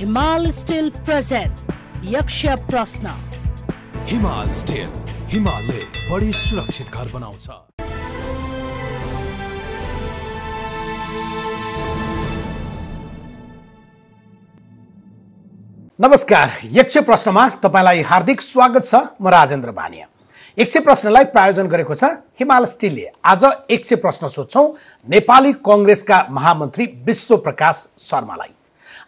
हिमाल still presents यक्ष प्रश्न। हिमाल स्टिल, हिमालले बढी सुरक्षित घर बनाउँछ। नमस्कार, यक्ष प्रश्नमा तपाईलाई हार्दिक स्वागत छ। म राजेन्द्र बानिया। यक्ष प्रश्नलाई प्रायोजन गरेको छ हिमाल स्टिलले। आज यक्ष प्रश्न सोध्छौं नेपाली कांग्रेसका महामन्त्री विश्वप्रकाश शर्मालाई।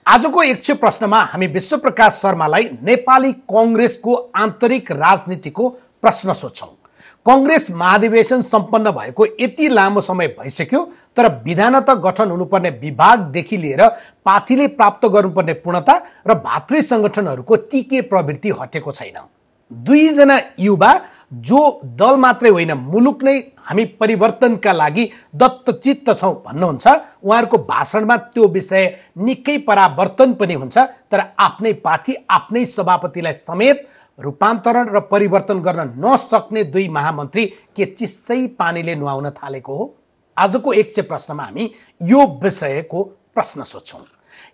आजको यक्ष प्रश्नमा हामी विश्वप्रकाश शर्मालाई नेपाली कांग्रेसको आन्तरिक राजनीतिको प्रश्न सोध्छौं। कांग्रेस महाधिवेशन सम्पन्न भएको यति लामो समय भइसक्यो, तर विधानत गठन हुनुपर्ने विभागदेखि लिएर पार्टीले प्राप्त गर्नुपर्ने पूर्णता र भातृ संगठनहरूको टिके प्रवृत्ति हटेको छैन। दुईजना युवा जो दल मात्रै होइन मुलुक नै हामी परिवर्तनका लागि दत्तचित्त छौं भन्नुहुन्छ, उहाँहरूको भाषणमा त्यो विषय निकै परावर्तन पनि हुन्छ। तर आफ्नै पार्टी आफ्नै सभापतिलाई समेत रूपान्तरण र परिवर्तन गर्न नसक्ने दुई महामन्त्री के चिस्सै पानीले नुहाउन थालेको हो? आजको यक्ष प्रश्नमा हामी यो विषयको प्रश्न सोध्छौं।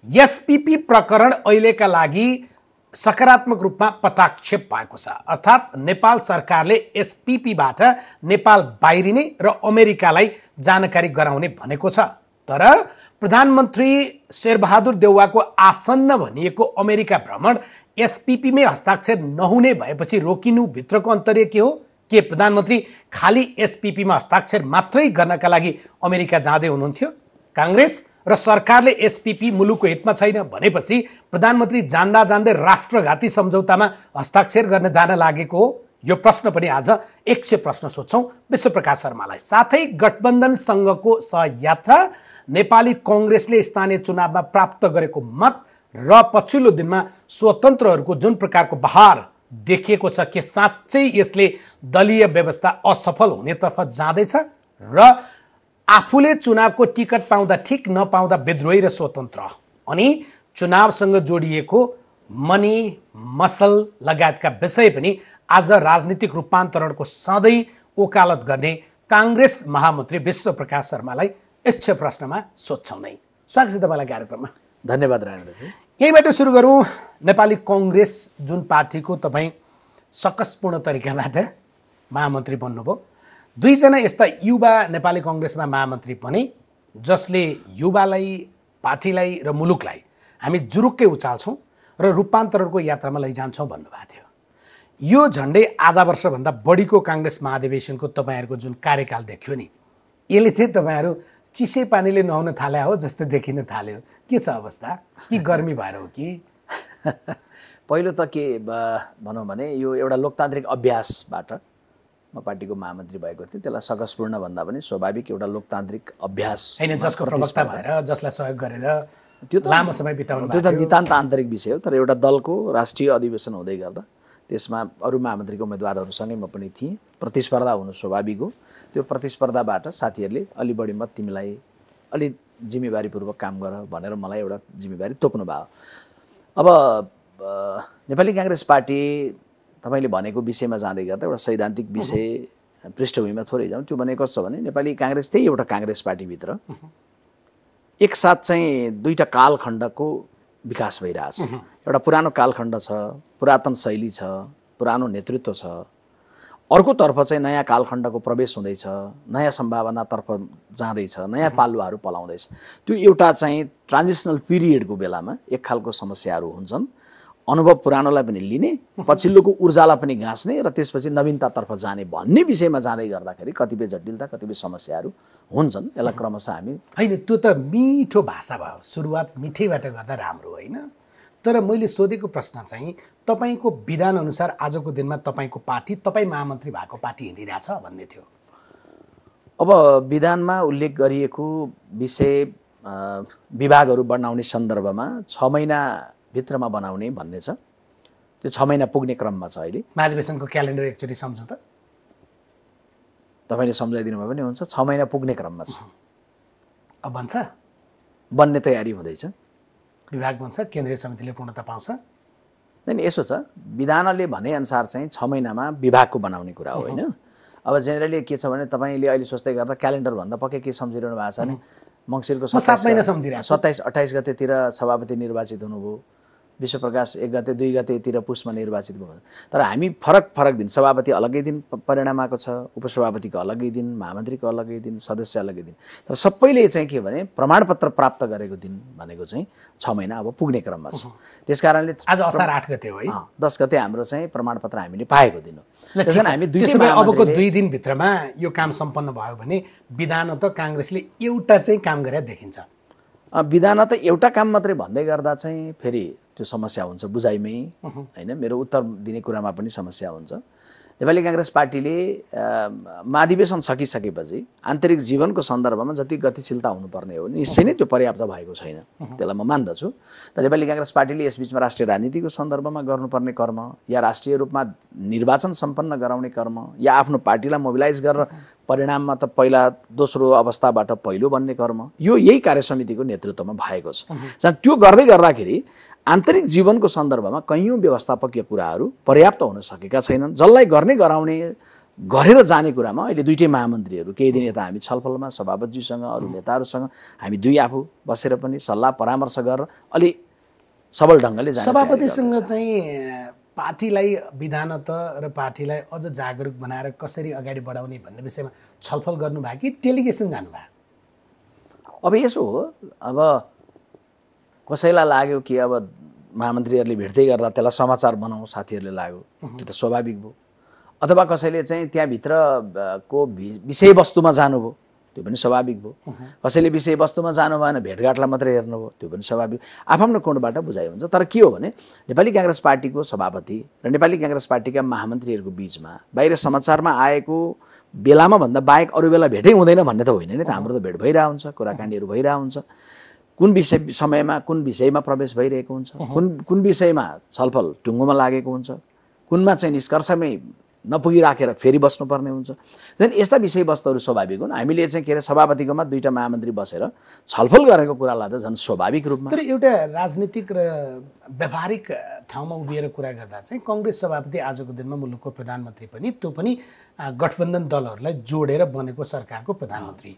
एसपीपी प्रकरण अहिलेका लागि सकारात्मक रूपमा पटाक्षेप भएको छ, अर्थात् नेपाल सरकारले एसपीपीबाट नेपाल बाहिरिने र अमेरिकालाई जानकारी गराउने भनेको छ। तर प्रधानमन्त्री शेरबहादुर देउवाको आसन्न भनिएको अमेरिका भ्रमण एसपीपीमै हस्ताक्षर नहुने भएपछि रोकिनु भित्रको अन्तर्य के हो? के प्रधानमन्त्री खाली एसपीपीमा हस्ताक्षर मात्रै गर्नका लागि अमेरिका जाँदै हुनुहुन्थ्यो? कांग्रेस र सरकारले एसपीपी मुलुकको हितमा छैन भनेपछि प्रधानमन्त्री जान्दा जान्दै राष्ट्रघाती सम्झौतामा हस्ताक्षर गर्न जान लागेको हो? यो प्रश्न पनि आज यक्ष प्रश्न सोध्छौं विश्वप्रकाश शर्मालाई। साथै गठबन्धनसँगको सहयात्रा, नेपाली कांग्रेसले स्थानीय चुनावमा प्राप्त गरेको मत र पछिल्लो दिनमा स्वतन्त्रहरूको जुन प्रकारको बहार देखिएको छ, के साँच्चै यसले दलीय व्यवस्था असफल हुनेतर्फ जाँदैछ र आफूले चुनावको टिकट पाउँदा ठिक नपाउँदा विद्रोही र स्वतन्त्र अनि चुनावसँग जोडिएको मनी मसल लगायतका विषय पनि आज राजनीतिक रूपान्तरणको सधैँ ओकालत गर्ने कांग्रेस महामन्त्री विश्वप्रकाश शर्मालाई यक्ष प्रश्नमा सोध्छौं नै। स्वागत छ तपाईलाई कार्यक्रममा। धन्यवाद राजेन्द्रजी। यहीबाट सुरु गरौँ। नेपाली कांग्रेस जुन पार्टीको तपाईँ सकसपूर्ण तरिकाबाट महामन्त्री बन्नुभयो, दुईजना यस्ता युवा नेपाली कांग्रेसमा महामन्त्री बने जसले युवालाई, पार्टीलाई र मुलुकलाई हामी जुरुक्कै उचाल्छौँ र रूपान्तरणको यात्रामा लैजान्छौँ भन्नुभएको थियो। यो झन्डै आधा वर्षभन्दा बढीको कांग्रेस महाधिवेशनको तपाईँहरूको जुन कार्यकाल देखियो नि, यसले चाहिँ तपाईँहरू चिसै पानीले नुहाउन थाले हो जस्तो देखिन थाल्यो। के छ अवस्था? कि गर्मी भएर हो कि? पहिलो त के भनौँ भने यो एउटा लोकतान्त्रिक अभ्यासबाट म पार्टीको महामन्त्री भएको थिएँ। त्यसलाई सकसपूर्ण भन्दा पनि स्वाभाविक एउटा लोकतान्त्रिक अभ्यास हैन, जसको प्रवक्ता भएर जसलाई सहयोग गरेर त्यो त लामो समय बिताउनु त्यो त नितान्त आन्तरिक विषय हो। तर एउटा दलको राष्ट्रिय अधिवेशन हुँदै गर्दा त्यसमा अरू महामन्त्रीको उम्मेदवारहरूसँगै म पनि थिएँ। प्रतिस्पर्धा हुनु स्वाभाविक हो। त्यो प्रतिस्पर्धाबाट साथीहरूले अलि बढी मत तिमीलाई अलि जिम्मेवारीपूर्वक काम गर भनेर मलाई एउटा जिम्मेवारी तोक्नु भयो। अब नेपाली कांग्रेस पार्टी तपाईँले भनेको विषयमा जाँदै गर्दा एउटा सैद्धान्तिक विषय पृष्ठभूमिमा थोरै जाउँ। त्यो भनेको छ भने नेपाली कांग्रेस त्यही एउटा कांग्रेस पार्टीभित्र एकसाथ चाहिँ दुईटा कालखण्डको विकास भइरहेछ। एउटा पुरानो कालखण्ड छ, पुरातन शैली छ, पुरानो नेतृत्व छ। अर्कोतर्फ चाहिँ नयाँ कालखण्डको प्रवेश हुँदैछ, नयाँ सम्भावनातर्फ जाँदैछ, नयाँ पालुवाहरू पलाउँदैछ। त्यो एउटा चाहिँ ट्रान्जिसनल पिरियडको बेलामा एक खालको समस्याहरू हुन्छन्। अनुभव पुरानोलाई पनि लिने, पछिल्लोको ऊर्जालाई पनि गाँच्ने र त्यसपछि नवीनतातर्फ जाने भन्ने विषयमा जाँदै गर्दाखेरि कतिपय जटिलता, कतिपय समस्याहरू हुन्छन्। यसलाई क्रमशः हामी होइन, त्यो त मिठो भाषा भयो, सुरुवात मिठैबाट गर्दा राम्रो होइन। तर मैले सोधेको प्रश्न चाहिँ तपाईँको विधान अनुसार आजको दिनमा तपाईँको पार्टी, तपाईँ महामन्त्री भएको पार्टी हिँडिरहेछ भन्ने थियो। अब विधानमा उल्लेख गरिएको विषय विभागहरू बनाउने सन्दर्भमा 6 महिनाभित्रमा बनाउने भन्ने छ। त्यो 6 महिना पुग्ने क्रममा छ अहिले। महाधिवेशनको क्यालेन्डर एकचोटि सम्झौँ त। तपाईँले सम्झाइदिनु भयो भने हुन्छ। 6 महिना पुग्ने क्रममा छ। अब बन्छ, बन्ने तयारी हुँदैछ। विभाग बन्छ, केन्द्रीय समितिले पूर्णता पाउँछ। नहीं, यसो छ, विधानले भनेअनुसार चाहिँ 6 महिनामा विभागको बनाउने कुरा हो होइन। अब जेनरली के छ भने तपाईँले अहिले सोच्दै गर्दा क्यालेन्डर भन्दा पक्कै के सम्झिरहनु भएको छ भने मङ्सिरको 7 महिना सम्झिरहेको 27-28 गतेतिर सभापति निर्वाचित हुनुभयो। विश्वप्रकाश 1 गते 2 गतेतिर पुसमा निर्वाचित भयो। तर हामी फरक दिन, सभापति अलग्गै दिन परिणाम आएको छ, उपसभापतिको अलग्गै दिन, महामन्त्रीको अलग्गै दिन, सदस्य अलग्गै दिन। तर सबैले चाहिँ के भने प्रमाणपत्र प्राप्त गरेको दिन भनेको चाहिँ 6 महिना अब पुग्ने क्रममा छ। त्यसकारणले आज असार 8 गते हो है, 10 गते हाम्रो चाहिँ प्रमाणपत्र हामीले पाएको दिन हो। त्यसैले हामी अबको 2 दिनभित्रमा यो काम सम्पन्न भयो भने विधानत काङ्ग्रेसले एउटा चाहिँ काम गरेर देखिन्छ। विधानत एउटा काम मात्रै भन्दै गर्दा चाहिँ फेरि त्यो समस्या हुन्छ बुझाइमै, होइन? मेरो उत्तर दिने कुरामा पनि समस्या हुन्छ। नेपाली काङ्ग्रेस पार्टीले महाधिवेशन सकिसकेपछि आन्तरिक जीवनको सन्दर्भमा जति गतिशीलता हुनुपर्ने हो निश्चय नै त्यो पर्याप्त भएको छैन, त्यसलाई म मान्दछु। तर नेपाली काङ्ग्रेस पार्टीले यसबीचमा राष्ट्रिय राजनीतिको सन्दर्भमा गर्नुपर्ने कर्म या राष्ट्रिय रूपमा निर्वाचन सम्पन्न गराउने कर्म या आफ्नो पार्टीलाई मोबिलाइज गरेर परिणाममा त पहिला दोस्रो अवस्थाबाट पहिलो बन्ने कर्म यो यही कार्यसमितिको नेतृत्वमा भएको छ। त्यो गर्दै गर्दाखेरि आन्तरिक जीवनको सन्दर्भमा कैयौँ व्यवस्थापकीय कुराहरू पर्याप्त हुन सकेका छैनन्। जसलाई गर्ने गराउने गरेर जाने कुरामा अहिले दुईटै महामन्त्रीहरू केही दिन यता हामी छलफलमा सभापतिजीसँग अरू नेताहरूसँग हामी दुई आफू बसेर पनि सल्लाह परामर्श गरेर अलि सबल ढङ्गले जाने। सभापतिसँग चाहिँ पार्टीलाई विधानत र पार्टीलाई अझ जागरुक बनाएर कसरी अगाडि बढाउने भन्ने विषयमा छलफल गर्नुभयो कि डेलिगेसन जानुभयो? अब यसो हो, अब कसैलाई लाग्यो कि अब महामन्त्रीहरूले भेट्दै गर्दा त्यसलाई समाचार बनाऊ साथीहरूले लाग्यो, त्यो त स्वाभाविक भयो। अथवा कसैले चाहिँ त्यहाँभित्रको विषयवस्तुमा जानुभयो, त्यो पनि स्वाभाविक भयो। कसैले विषयवस्तुमा जानु भएन, भेटघाटलाई मात्रै हेर्नुभयो, त्यो पनि स्वाभाविक। आफ्नो कोणबाट बुझाइ हुन्छ। तर के हो भने नेपाली काङ्ग्रेस पार्टीको सभापति र नेपाली काङ्ग्रेस पार्टीका महामन्त्रीहरूको बिचमा बाहिर समाचारमा आएको बेलामा भन्दा बाहेक अरू बेला भेटै हुँदैन भन्ने त होइन नि त। हाम्रो त भेट भइरहेको हुन्छ, कुराकानीहरू भइरहेको हुन्छ। कुन समयमा कुन विषयमा प्रवेश भइरहेको हुन्छ, कुन विषयमा छलफल टुङ्गोमा लागेको हुन्छ, कुनमा चाहिँ निष्कर्षमै नपुगिराखेर फेरि बस्नुपर्ने हुन्छ। झन् यस्ता विषयवस्तुहरू स्वाभाविक हुन्। हामीले चाहिँ के अरे सभापतिकोमा दुईटा महामन्त्री बसेर छलफल गरेको कुरालाई त झन् स्वाभाविक रूपमा। तर एउटा राजनीतिक र व्यावहारिक ठाउँमा उभिएर कुरा गर्दा चाहिँ कङ्ग्रेस सभापति आजको दिनमा मुलुकको प्रधानमन्त्री पनि, त्यो पनि गठबन्धन दलहरूलाई जोडेर बनेको सरकारको प्रधानमन्त्री।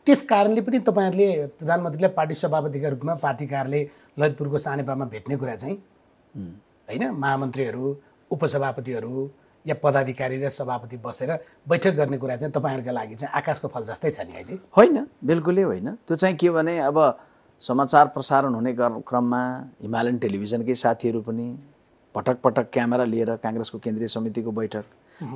त्यस कारणले पनि तपाईँहरूले प्रधानमन्त्रीलाई पार्टी सभापतिका रूपमा पार्टी कार्यालय ललितपुरको सानेपामा भेट्ने कुरा चाहिँ होइन, महामन्त्रीहरू उपसभापतिहरू या पदाधिकारी र सभापति बसेर बैठक गर्ने कुरा चाहिँ तपाईँहरूका लागि चाहिँ आकाशको फल जस्तै छ नि अहिले? होइन, बिल्कुलै होइन। त्यो चाहिँ के भने अब समाचार प्रसारण हुने क्रममा हिमालयन टेलिभिजनकै साथीहरू पनि पटक पटक क्यामेरा लिएर काङ्ग्रेसको केन्द्रीय समितिको बैठक,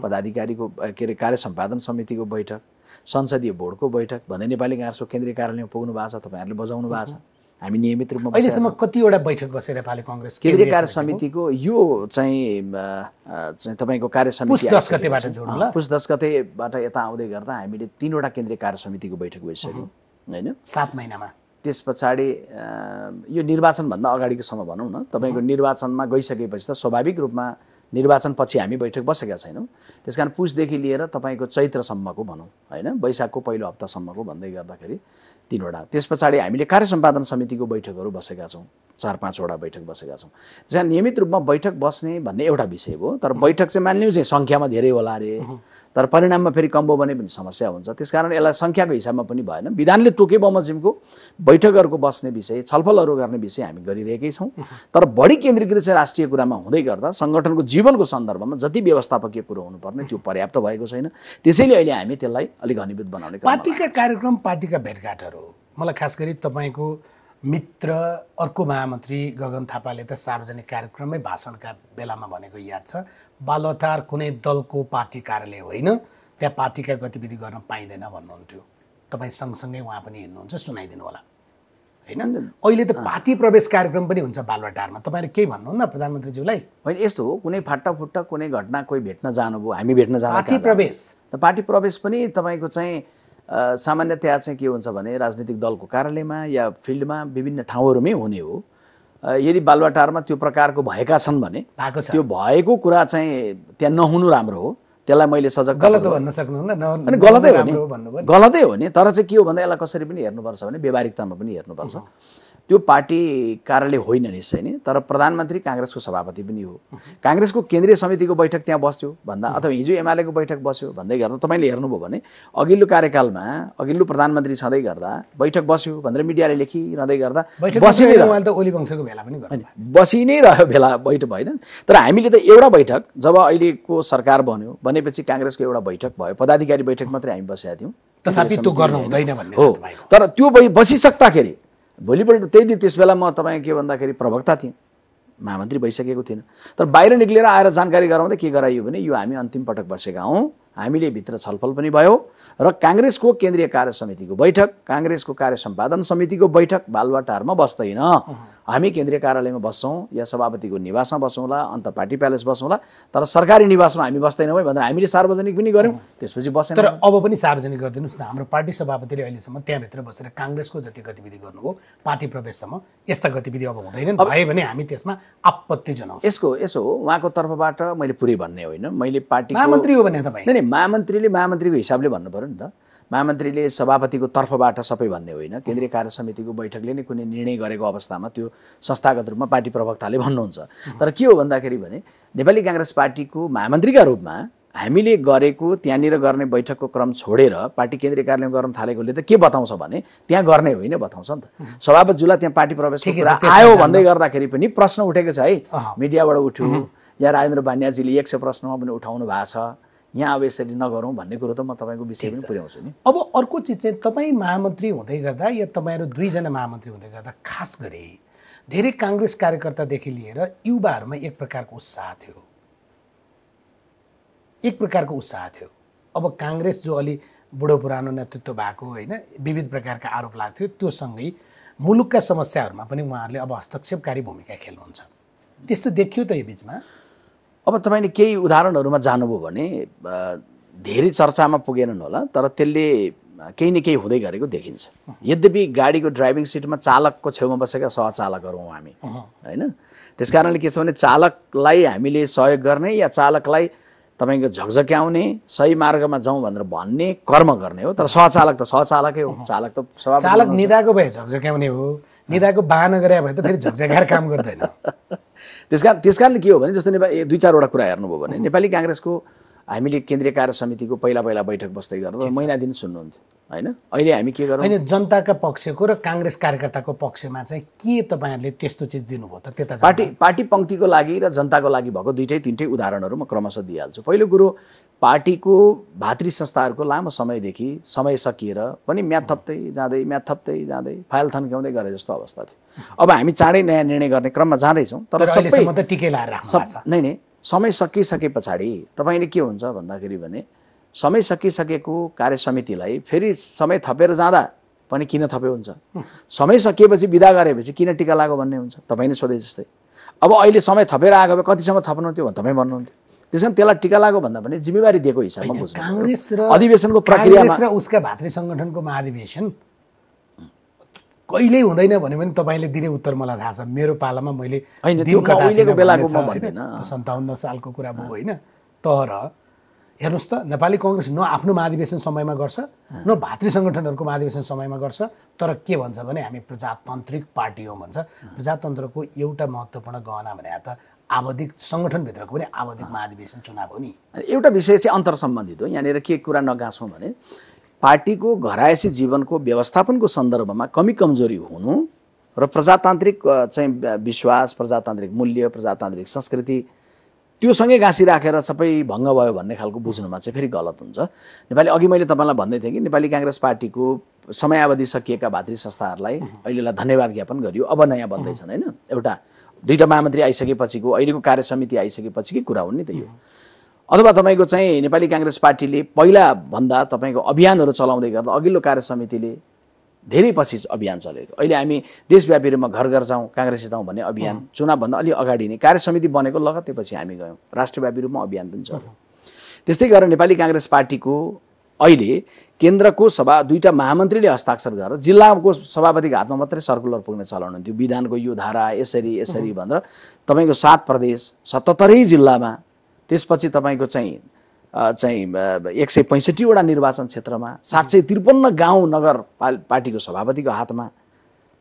पदाधिकारीको के अरे कार्य सम्पादन समितिको बैठक, संसदीय बोर्डको बैठक भन्दै नेपाली काङ्ग्रेसको केन्द्रीय कार्यालयमा पुग्नु भएको छ। तपाईँहरूले बजाउनु भएको छ। हामी नियमित रूपमा अहिलेसम्म कतिवटा बैठक बसेर नेपाली काङ्ग्रेस केन्द्रीय कार्य समितिको यो चाहिँ तपाईँको कार्य समिति पुस 10 गतेबाट जोड्नु ल। पुस 10 गतेबाट यता आउँदै गर्दा हामीले 3वटा केन्द्रीय कार्य समितिको बैठक भइसक्यो होइन, 7 महिनामा। त्यस पछाडि यो निर्वाचनभन्दा अगाडिको समय भनौँ न, तपाईँको निर्वाचनमा गइसकेपछि त स्वाभाविक रूपमा निर्वाचनपछि हामी बैठक बसेका छैनौँ। त्यसकारण पुसदेखि लिएर तपाईँको चैत्रसम्मको भनौँ होइन, वैशाखको पहिलो हप्तासम्मको भन्दै गर्दाखेरि 3वटा। त्यस पछाडि हामीले कार्य सम्पादन समितिको बैठकहरू बसेका छौँ, 4-5वटा बैठक बसेका छौँ। जहाँ नियमित रूपमा बैठक बस्ने भन्ने एउटा विषय हो। तर बैठक चाहिँ मान्यौँ चाहिँ सङ्ख्यामा धेरै होला अरे, तर परिणाममा फेरि कम भयो भने पनि समस्या हुन्छ। त्यसकारण यसलाई सङ्ख्याको हिसाबमा पनि भएन। विधानले तोके बमोजिमको बैठकहरूको बस्ने विषय, छलफलहरू गर्ने विषय हामी गरिरहेकै छौँ। तर बढी केन्द्रीकृत चाहिँ राष्ट्रिय कुरामा हुँदै गर्दा सङ्गठनको जीवनको सन्दर्भमा जति व्यवस्थापकीय कुरो हुनुपर्ने त्यो पर्याप्त भएको छैन। त्यसैले अहिले हामी त्यसलाई अलिक घनीभूत बनाउने पार्टीका कार्यक्रम, पार्टीका भेटघाटहरू। मलाई खास गरी तपाईँको मित्र अर्को महामन्त्री गगन थापाले त सार्वजनिक कार्यक्रममै भाषणका बेलामा भनेको याद छ, बालुवाटार कुनै दलको पार्टी कार्यालय होइन, त्यहाँ पार्टीका गतिविधि गर्न पाइँदैन भन्नुहुन्थ्यो। तपाईँ सँगसँगै उहाँ पनि हिँड्नुहुन्छ, सुनाइदिनु होला होइन। अहिले त पार्टी प्रवेश कार्यक्रम पनि हुन्छ बालुवाटारमा, तपाईँले केही भन्नुहुन्न प्रधानमन्त्रीज्यूलाई? होइन, यस्तो हो, कुनै फाटाफुट्टा कुनै घटना कोही भेट्न जानुभयो, हामी भेट्न जानु पार्टी प्रवेश त पार्टी प्रवेश पनि तपाईँको चाहिँ सामान्यतया चाहिँ के हुन्छ भने राजनीतिक दलको कार्यालयमा या फिल्डमा विभिन्न ठाउँहरूमै हुने हो। यदि बालुवाटारमा त्यो प्रकारको भएका छन् भने त्यो भएको कुरा चाहिँ त्यहाँ नहुनु राम्रो हो। त्यसलाई मैले सजग गलत भन्न सक्नुहुन्न, अनि गलतै हो नि, तर चाहिँ के हो भन्दा यसलाई कसरी पनि हेर्नुपर्छ भने व्यवहारिकतामा पनि हेर्नुपर्छ। त्यो पार्टी कार्यालय होइन निश्चय नै, तर प्रधानमन्त्री काङ्ग्रेसको सभापति पनि हो। काङ्ग्रेसको केन्द्रीय समितिको बैठक त्यहाँ बस्यो भन्दा अथवा हिजो एमालेको बैठक बस्यो भन्दै गर्दा तपाईँले हेर्नुभयो भने अघिल्लो कार्यकालमा अघिल्लो प्रधानमन्त्री छँदै गर्दा बैठक बस्यो भनेर मिडियाले लेखिरहँदै गर्दा बसी नै रह्यो बेला बैठक भएन। तर हामीले त एउटा बैठक जब अहिलेको सरकार बन्यो भनेपछि काङ्ग्रेसको एउटा बैठक भयो, पदाधिकारी बैठक मात्रै हामी बसेका थियौँ, तथापि त्यो गर्नु हुँदैन भन्ने हो। तर त्यो बसिसक्दाखेरि भोलिपल्ट त्यही दिन त्यसबेला म तपाईँ के भन्दाखेरि प्रवक्ता थिएँ, महामन्त्री भइसकेको थिएन। तर बाहिर निक्लेर आएर जानकारी गराउँदै के गराइयो भने यो हामी अन्तिम पटक बसेका हौँ, हामीले भित्र छलफल पनि भयो र काङ्ग्रेसको केन्द्रीय कार्य समितिको बैठक, काङ्ग्रेसको कार्य सम्पादन समितिको बैठक बालुवाटारमा बस्दैन, हामी केन्द्रीय कार्यालयमा बस्छौँ या सभापतिको निवासमा बसौँला, अन्त पार्टी प्यालेस बसौँला, तर सरकारी निवासमा हामी बस्दैनौँ है भनेर हामीले सार्वजनिक पनि गऱ्यौँ। त्यसपछि बसेन। तर अब पनि सार्वजनिक गरिदिनुहोस् न, हाम्रो पार्टी सभापतिले अहिलेसम्म त्यहाँभित्र बसेर काङ्ग्रेसको जति गतिविधि गर्नुभयो पार्टी प्रवेशसम्म यस्ता गतिविधि अब हुँदैनन्, भए भने हामी त्यसमा आपत्ति जनाउँछौँ। यसो हो, उहाँको तर्फबाट मैले पुरै भन्ने होइन, मैले पार्टी महामन्त्री हो भने तपाईँ नै महामन्त्रीले महामन्त्रीको हिसाबले भन्नु पऱ्यो नि त। महामन्त्रीले सभापतिको तर्फबाट सबै भन्ने होइन, केन्द्रीय कार्य समितिको बैठकले नै कुनै निर्णय गरेको अवस्थामा त्यो संस्थागत रूपमा पार्टी प्रवक्ताले भन्नुहुन्छ। तर के हो भन्दाखेरि भने नेपाली काङ्ग्रेस पार्टीको महामन्त्रीका रूपमा हामीले गरेको त्यहाँनिर गर्ने बैठकको क्रम छोडेर पार्टी केन्द्रीय कार्यालयमा गर्न थालेकोले त के बताउँछ भने त्यहाँ गर्ने होइन बताउँछ नि त। सभापतिज्यूलाई त्यहाँ पार्टी प्रवेशको कुरा आयो भन्दै गर्दाखेरि पनि प्रश्न उठेको छ है, मिडियाबाट उठ्यो या राजेन्द्र बान्याजीले 100 प्रश्नमा पनि उठाउनु भएको छ, यहाँ अब यसरी नगरौँ भन्ने कुरो त म तपाईँको विषय पनि पुर्याउँछु नि। अब अर्को चिज चाहिँ तपाईँ महामन्त्री हुँदै गर्दा या तपाईँहरू दुईजना महामन्त्री हुँदै गर्दा खास गरी धेरै काङ्ग्रेस कार्यकर्तादेखि लिएर युवाहरूमा एक प्रकारको उत्साह थियो। अब काङ्ग्रेस जो अलि बुढो पुरानो नेतृत्व भएको होइन, विविध प्रकारका आरोप लाग्थ्यो, त्यो सँगै मुलुकका समस्याहरूमा पनि उहाँहरूले अब हस्तक्षेपकारी भूमिका खेल्नुहुन्छ, त्यस्तो देखियो त यो बिचमा। अब तपाईँले केही उदाहरणहरूमा जानुभयो भने धेरै चर्चामा पुगेनन् होला, तर त्यसले केही न केही हुँदै गरेको देखिन्छ। यद्यपि गाडीको ड्राइभिङ सिटमा चालकको छेउमा बसेका सहचालकहरू हौँ हामी होइन, त्यस कारणले के छ भने चालकलाई हामीले सहयोग गर्ने या चालकलाई तपाईँको झकझक्याउने, सही मार्गमा जाउँ भनेर भन्ने कर्म गर्ने हो। तर सहचालक त सहचालकै हो, चालक निदाको भए झकझक्याउने हो, निदाको बाहना गरे भए त फेरि झकझक्याएर काम गर्दैन। त्यस कारणले के हो भने जस्तो नेपाली 2-4वटा कुरा हेर्नुभयो भने नेपाली काङ्ग्रेसको हामीले केन्द्रीय कार्य समितिको पहिला बैठक बस्दै गर्दा महिना दिन सुन्नुहुन्थ्यो होइन। अहिले हामी के गरौँ, होइन जनताका पक्षको र काङ्ग्रेस कार्यकर्ताको पक्षमा चाहिँ के तपाईँहरूले त्यस्तो चिज दिनुभयो त? त्यता पार्टी पङ्क्तिको लागि र जनताको लागि भएको दुईटै तिनटै उदाहरणहरू म क्रमशः दिइहाल्छु। पहिलो कुरो, पार्टीको भातृ संस्थाहरूको लामो समयदेखि समय सकिएर पनि म्याद थप्दै जाँदै फाइल थन्क्याउँदै गरे जस्तो अवस्था थियो। अब हामी चाँडै नयाँ निर्णय गर्ने क्रममा जाँदैछौँ, तर अहिलेसम्म त टिकै लाएर नै समय सकिसके पछाडि तपाईँले के हुन्छ भन्दाखेरि भने समय सकिसकेको कार्य समितिलाई फेरि समय थपेर जाँदा पनि किन थप्यो हुन्छ, समय सकिएपछि बिदा गरेपछि किन टिका लाग्यो भन्ने हुन्छ, तपाईँ नै सोधे जस्तै। अब अहिले समय थपेर आएको भए कतिसम्म थप्नुहुन्थ्यो भने तपाईँ भन्नुहुन्थ्यो। त्यस कारण त्यसलाई टिका लाग्यो भन्दा पनि जिम्मेवारी दिएको हिसाबमा बुझ्नु। काङ्ग्रेस र अधिवेशनको प्रक्रियामा र उसका भातृ सङ्गठनको महाधिवेशन कहिल्यै हुँदैन भन्यो भने तपाईँले दिने उत्तर मलाई थाहा छ। मेरो पालामा मैले 57 सालको कुरा भयो होइन। तर हेर्नुहोस् त, नेपाली कङ्ग्रेस न आफ्नो महाधिवेशन समयमा गर्छ न भातृ सङ्गठनहरूको महाधिवेशन समयमा गर्छ। तर के भन्छ भने हामी प्रजातान्त्रिक पार्टी हौँ भन्छ। प्रजातन्त्रको एउटा महत्त्वपूर्ण गहना भने त आवधिक सङ्गठनभित्रको पनि आवधिक महाधिवेशन चुनाव हो नि। एउटा विषय चाहिँ अन्तर सम्बन्धित हो। यहाँनिर के कुरा नगाँछौँ भने पार्टीको घरायसी जीवनको व्यवस्थापनको सन्दर्भमा कमी कमजोरी हुनु र प्रजातान्त्रिक चाहिँ विश्वास, प्रजातान्त्रिक मूल्य, प्रजातान्त्रिक संस्कृति त्योसँगै गाँसी राखेर सबै भङ्ग भयो भन्ने खालको बुझ्नुमा चाहिँ फेरि गलत हुन्छ। अघि मैले तपाईँलाई भन्दै थिएँ कि नेपाली काङ्ग्रेस पार्टीको समयावधि सकिएका भातृ संस्थाहरूलाई अहिलेलाई धन्यवाद ज्ञापन गरियो, अब नयाँ बन्दैछन् होइन। एउटा दुईटा महामन्त्री आइसकेपछिको अहिलेको कार्य समिति आइसकेपछिकै कुरा हुन् नि त यो। अथवा तपाईँको चाहिँ नेपाली काङ्ग्रेस पार्टीले पहिला भन्दा तपाईँको अभियानहरू चलाउँदै गर्दा अघिल्लो कार्य समितिले धेरै पछि अभियान चलेको। अहिले हामी देशव्यापी रूपमा घर घर जाउँ काङ्ग्रेस जिताउँ भन्ने अभियान चुनावभन्दा अलि अगाडि नै कार्य समिति बनेको लगत्तै पछि हामी गयौँ, राष्ट्रव्यापी रूपमा अभियान पनि चल्यो। त्यस्तै गरेर नेपाली काङ्ग्रेस पार्टीको अहिले केन्द्रको सभा दुईटा महामन्त्रीले हस्ताक्षर गरेर जिल्लाको सभापतिको हातमा मात्रै सर्कुलर पुग्ने चलाउनु थियो। विधानको यो धारा यसरी भनेर तपाईँको 7 प्रदेश 77 जिल्लामा, त्यसपछि तपाईँको चाहिँ 165वटा निर्वाचन क्षेत्रमा 753 गाउँ नगर पार्टीको सभापतिको हातमा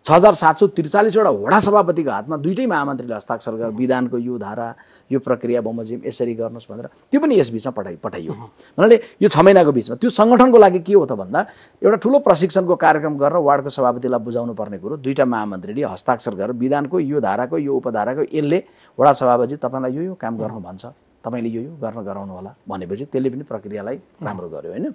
6,743 वटा वडा सभापतिको हातमा दुईटै महामन्त्रीले हस्ताक्षर गरेर विधानको यो धारा यो प्रक्रिया बमोजिम यसरी गर्नुहोस् भनेर त्यो पनि यस बिचमा पठाइयो भन्नाले यो 6 महिनाको बिचमा त्यो सङ्गठनको लागि के हो त भन्दा एउटा ठुलो प्रशिक्षणको कार्यक्रम गरेर वार्डको सभापतिलाई बुझाउनु पर्ने कुरो दुईटा महामन्त्रीले हस्ताक्षर गरेर विधानको यो धाराको यो उपधाराको यसले वडा सभापति तपाईँलाई यो काम गर्नु भन्छ तपाईँले यो गर्न गराउनु होला भनेपछि त्यसले पनि प्रक्रियालाई राम्रो गर्यो होइन।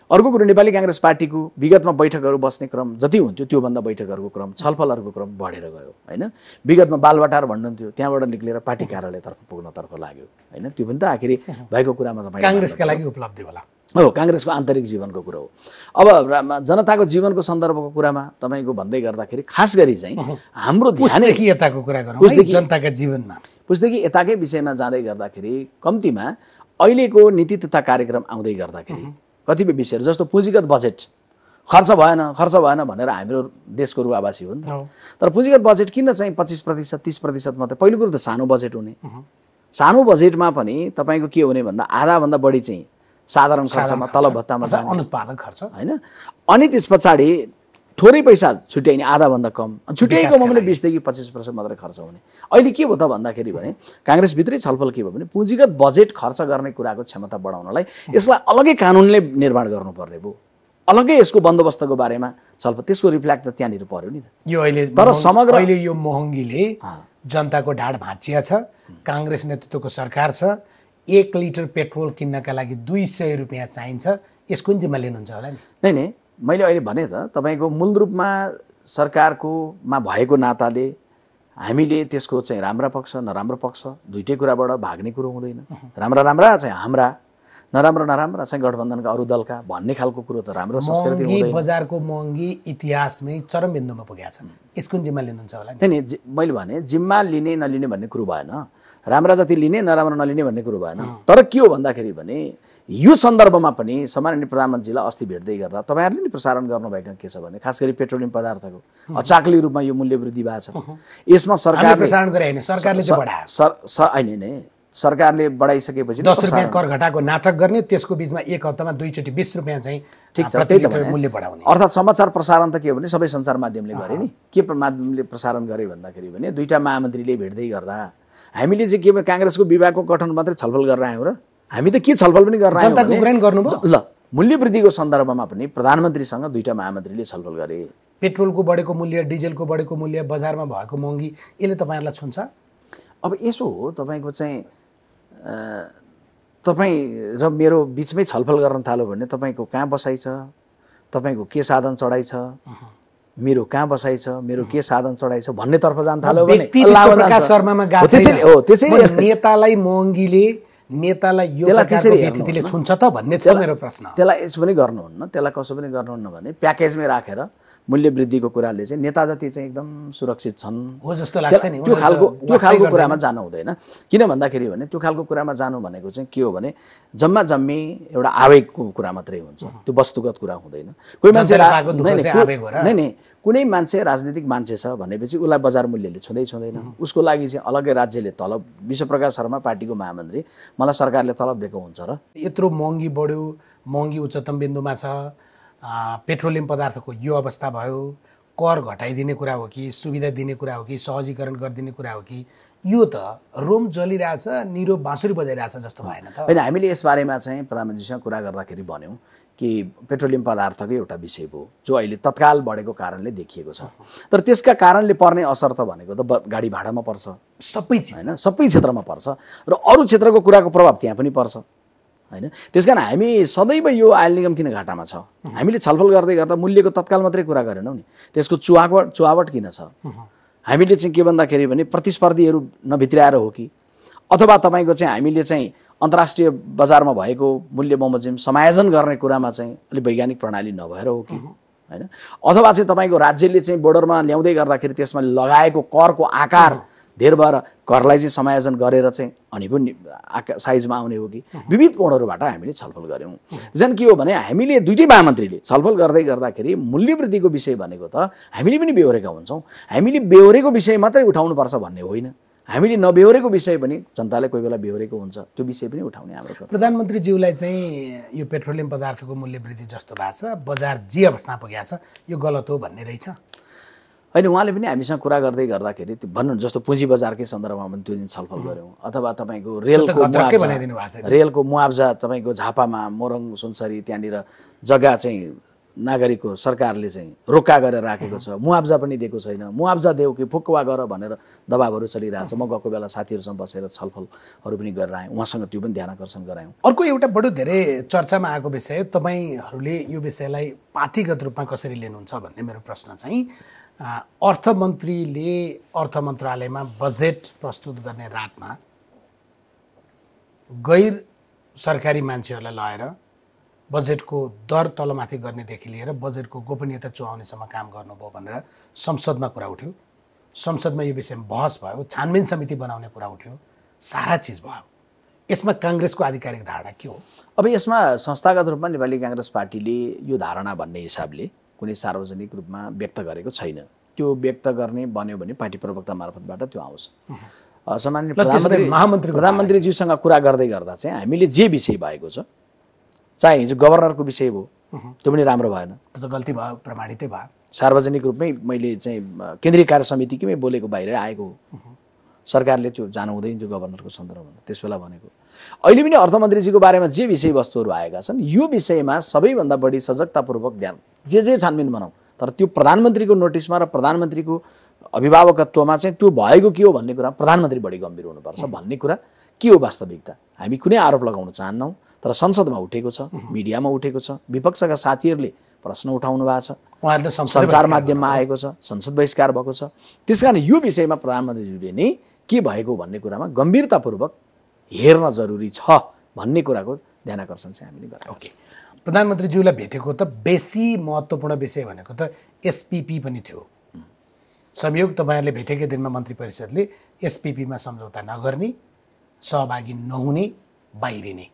अर्को कुरो नेपाली काङ्ग्रेस पार्टीको विगतमा बैठकहरू बस्ने क्रम जति हुन्थ्यो त्योभन्दा बैठकहरूको क्रम छलफलहरूको क्रम बढेर गयो होइन। विगतमा बालवाटार भन्नुहुन्थ्यो त्यहाँबाट निक्लेर पार्टी कार्यालयतर्फ पुग्नतर्फ लाग्यो होइन। त्यो पनि त आखिरी भएको कुरामा तपाईँ काङ्ग्रेसका लागि उपलब्धि होला हो काङ्ग्रेसको आन्तरिक जीवनको कुरो हो। अब जनताको जीवनको सन्दर्भको कुरामा तपाईँको भन्दै गर्दाखेरि खास गरी चाहिँ हाम्रो पुस्देखि यताको कुरा गरौँ जनताका जीवनमा पुस्देखि यताकै विषयमा जाँदै गर्दाखेरि कम्तीमा अहिलेको नीति तथा कार्यक्रम आउँदै गर्दाखेरि कतिपय विषयहरू जस्तो पुँजीगत बजेट खर्च भएन भनेर हाम्रो देशको रुवावासी हो नि त। तर पुँजीगत बजेट किन चाहिँ 25% 30% मात्रै? पहिलो कुरो त सानो बजेट हुने, सानो बजेटमा पनि तपाईँको के हुने भन्दा आधाभन्दा बढी चाहिँ साधारण खर्चमा तलब भत्तामा जाने अनुत्पादक खर्च होइन। अनि त्यस पछाडि थोरै पैसा छुट्याइने आधाभन्दा कम छुट्याइकोमा पनि 20 देखि 25% मात्रै खर्च हुने। अहिले के भयो त भन्दाखेरि भने काङ्ग्रेसभित्रै छलफल के भयो भने पुँजीगत बजेट खर्च गर्ने कुराको क्षमता बढाउनलाई यसलाई अलग्गै कानुनले निर्माण गर्नुपर्ने भयो, अलग्गै यसको बन्दोबस्तको बारेमा छलफल त्यसको रिफ्ल्याक्ट त त्यहाँनिर पर्यो नि त। यो अहिले तर समग्र अहिले यो महँगीले जनताको ढाड भाँचिया छ, काङ्ग्रेस नेतृत्वको सरकार छ, 1 लिटर पेट्रोल किन्नका लागि 200 रुपियाँ चाहिन्छ, यसको पनि जिम्मा लिनुहुन्छ होला नि? नै मैले अहिले भने त तपाईँको मूल रूपमा सरकारकोमा भएको नाताले हामीले त्यसको चाहिँ राम्रा पक्ष नराम्रो पक्ष दुईटै कुराबाट भाग्ने कुरो हुँदैन। राम्रा चाहिँ हाम्रा, नराम्रा चाहिँ गठबन्धनका अरू दलका भन्ने खालको कुरो त राम्रो संस्कृति हुँदैन। बजारको महँगी इतिहासमै चरम बिन्दुमा पुगेको छ, यसको जिम्मा लिनुहुन्छ होला नि? नै मैले भने जिम्मा लिने नलिने भन्ने कुरो भएन, राम्रा जति लिने नराम्रो नलिने भन्ने कुरो भएन। तर के हो भन्दाखेरि भने यो सन्दर्भमा पनि सम्माननीय प्रधानमन्त्रीलाई अस्ति भेट्दै गर्दा तपाईँहरूले नि प्रसारण गर्नुभएको के छ भने खास गरी पेट्रोलियम पदार्थको अचाक्ली रूपमा यो मूल्य वृद्धि भएको छ। यसमा सरकारले प्रसारण गरे हैन, सरकारले चाहिँ बढायो। नै सरकारले बढाइसकेपछि 10 रुपियाँ कर घटाको नाटक गर्ने, त्यसको बीचमा एक हप्तामा 2 चोटि 20 रुपियाँ चाहिँ ठिक छ त्यही त मूल्य बढाउने। अर्थात् समाचार प्रसारण त के हो भने सबै सञ्चार माध्यमले गरे नि। के माध्यमले प्रसारण गरे भन्दाखेरि भने दुईटा महामन्त्रीले भेट्दै गर्दा हामीले चाहिँ के काङ्ग्रेसको विभागको गठन मात्रै छलफल गरेर आयौँ र हामी त के छलफल पनि गरेर आयौँ जनताको कुरा नि गर्नुभयो। ल मूल्य वृद्धिको सन्दर्भमा पनि प्रधानमन्त्रीसँग दुईटा महामन्त्रीले छलफल गरे। पेट्रोलको बढेको मूल्य, डिजेलको बढेको मूल्य, बजारमा भएको महँगी यसले तपाईँहरूलाई छुन्छ? अब यसो हो तपाईँको चाहिँ तपाईँ र मेरो बिचमै छलफल गर्न थाल्यो भने तपाईँको कहाँ बसाइ छ, तपाईँको के साधन चढाइ छ, मेरो कहाँ बसाइ छ, मेरो के साधन चढाइ छ भन्नेतर्फ जान थाल्यो भने प्रकाश शर्मामा त्यसैले नेतालाई महँगीले नेतालाई यो प्रकारको व्यक्तिले छुन्छ त भन्ने छ मेरो प्रश्न। त्यसलाई यसो पनि गर्नुहुन्न, त्यसलाई कसो पनि गर्नुहुन्न भने प्याकेजमै राखेर मूल्य वृद्धिको कुराले चाहिँ नेता जति चाहिँ एकदम सुरक्षित छन् हो जस्तो लाग्छ नि। त्यो खालको कुरामा जानु हुँदैन। किन भन्दाखेरि भने त्यो खालको कुरामा जानु भनेको चाहिँ के हो भने जम्मा जम्मी एउटा आवेगको कुरा मात्रै हुन्छ, त्यो वस्तुगत कुरा हुँदैन। कोही मान्छे नै कुनै मान्छे राजनीतिक मान्छे छ भनेपछि उसलाई बजार मूल्यले छुँदैन, उसको लागि चाहिँ अलग्गै राज्यले तलब, विश्वप्रकाश शर्मा पार्टीको महामन्त्री, मलाई सरकारले तलब दिएको हुन्छ र यत्रो महँगी बढ्यो, महँगी उच्चतम बिन्दुमा छ, पेट्रोलियम पदार्थको यो अवस्था भयो, कर घटाइदिने कुरा हो कि सुविधा दिने कुरा हो कि सहजीकरण गरिदिने कुरा हो कि यो त रोम जलिरहेछ, निरो बाँसुरी बजाइरहेछ जस्तो भएन त? होइन, हामीले यसबारेमा चाहिँ प्रधानमन्त्रीसँग कुरा गर्दाखेरि भन्यौँ कि पेट्रोलियम पदार्थकै एउटा विषय हो जो अहिले तत्काल बढेको कारणले देखिएको छ। तर त्यसका कारणले पर्ने असर त भनेको त गाडी भाडामा पर्छ, सबै चिज होइन, सबै क्षेत्रमा पर्छ र अरू क्षेत्रको कुराको प्रभाव त्यहाँ पनि पर्छ होइन। त्यसकारण हामी सदैव यो आयल निगम किन घाटामा छ? हामीले छलफल गर्दै गर्दा मूल्यको तत्काल मात्रै कुरा गरेनौँ नि, त्यसको चुहावट किन छ? हामीले चाहिँ के भन्दाखेरि भने प्रतिस्पर्धीहरू नभित्र्याएर हो कि अथवा तपाईँको चाहिँ हामीले चाहिँ अन्तर्राष्ट्रिय बजारमा भएको मूल्य बमोजिम समायोजन गर्ने कुरामा चाहिँ अलिक वैज्ञानिक प्रणाली नभएर हो कि होइन, अथवा चाहिँ तपाईँको राज्यले चाहिँ बोर्डरमा ल्याउँदै गर्दाखेरि त्यसमा लगाएको करको आकार धेर भएर करलाई चाहिँ समायोजन गरेर चाहिँ अनि पनि साइजमा आउने हो कि, विविध कोणहरूबाट हामीले छलफल गऱ्यौँ। झन् के हो भने हामीले दुईटै महामन्त्रीले छलफल गर्दै गर्दाखेरि मूल्य वृद्धिको विषय भनेको त हामीले पनि बेहोरेका हुन्छौँ। हामीले बेहोरेको विषय मात्रै उठाउनुपर्छ भन्ने होइन, हामीले नबेहोरेको विषय पनि जनताले कोही बेला बेहोरेको हुन्छ, त्यो विषय पनि उठाउने हाम्रो। प्रधानमन्त्रीज्यूलाई चाहिँ यो पेट्रोलियम पदार्थको मूल्य वृद्धि जस्तो भएको छ, बजार जे अवस्थामा पुगेको छ, यो गलत हो भन्ने रहेछ? होइन उहाँले पनि हामीसँग कुरा गर्दै गर्दाखेरि भन्नु जस्तो पुँजी बजारकै सन्दर्भमा पनि त्यो दिन छलफल गऱ्यौँ अथवा तपाईँको रेलको मुआब्जा तपाईँको झापामा मोरङ सुनसरी त्यहाँनिर जग्गा चाहिँ नागरिकको सरकारले चाहिँ रोक्का गरेर राखेको छ मुआब्जा पनि दिएको छैन मुआब्जा देऊ कि फुक्वा गर भनेर दबाबहरू चलिरहेछ म गएको बेला साथीहरूसँग बसेर छलफलहरू पनि गरेर आएँ उहाँसँग त्यो पनि ध्यान आकर्षण गरायौँ। अर्को एउटा बडो धेरै चर्चामा आएको विषय तपाईँहरूले यो विषयलाई पार्टीगत रूपमा कसरी लिनुहुन्छ भन्ने मेरो प्रश्न चाहिँ अर्थमन्त्रीले अर्थ मन्त्रालयमा बजेट प्रस्तुत गर्ने रातमा गैर सरकारी मान्छेहरूलाई लगाएर बजेटको दर तलमाथि गर्नेदेखि लिएर बजेटको गोपनीयता चुहाउनेसम्म काम गर्नुभयो भनेर संसदमा कुरा उठ्यो। संसदमा यो विषयमा बहस भयो, छानबिन समिति बनाउने कुरा उठ्यो, सारा चिज भयो। यसमा काङ्ग्रेसको आधिकारिक धारणा के हो? अब यसमा संस्थागत रूपमा नेपाली काङ्ग्रेस पार्टीले यो धारणा भन्ने हिसाबले कुनै सार्वजनिक रूपमा व्यक्त गरेको छैन। त्यो व्यक्त गर्ने बन्यो भने पार्टी प्रवक्ता मार्फतबाट त्यो आउँछ। सामान्य प्रधानमन्त्रीज्यूसँग कुरा गर्दै गर्दा चाहिँ हामीले जे विषय भएको छ, चाहे हिजो गभर्नरको विषय भयो त्यो पनि राम्रो भएन, त्यो त गल्ती भयो, प्रमाणितै भयो। सार्वजनिक रूपमै मैले चाहिँ केन्द्रीय कार्य समितिकै बोलेको बाहिर आएको हो। सरकारले त्यो जानु हुँदैन त्यो गभर्नरको सन्दर्भमा त्यस बेला भनेको। अहिले पनि अर्थमन्त्रीजीको बारेमा जे विषयवस्तुहरू आएका छन् यो विषयमा सबैभन्दा बढी सजगतापूर्वक ध्यान जे छानबिन बनाऊ, तर त्यो प्रधानमन्त्रीको नोटिसमा र प्रधानमन्त्रीको अभिभावकत्वमा चाहिँ त्यो भएको के हो भन्ने कुरा प्रधानमन्त्री बढी गम्भीर हुनुपर्छ भन्ने कुरा के हो वास्तविकता। हामी कुनै आरोप लगाउन चाहन्नौँ, तर संसदमा उठेको छ, मिडियामा उठेको छ, विपक्षका साथीहरूले प्रश्न उठाउनु भएको छ, उहाँहरूले सञ्चार माध्यममा आएको छ, संसद बहिष्कार भएको छ। त्यसकारण यो विषयमा प्रधानमन्त्रीज्यूले नै के भएको भन्ने कुरामा गम्भीरतापूर्वक हेर्न जरुरी छ भन्ने कुराको ध्यान आकर्षण चाहिँ हामीले गरेका छौँ। प्रधानमन्त्रीज्यूलाई भेटेको त बेसी महत्त्वपूर्ण विषय भनेको त एसपिपी पनि थियो। संयोग तपाईँहरूले भेटेकै दिनमा मन्त्री परिषदले एसपिपीमा सम्झौता नगर्ने, सहभागी नहुने, बाहिरिने।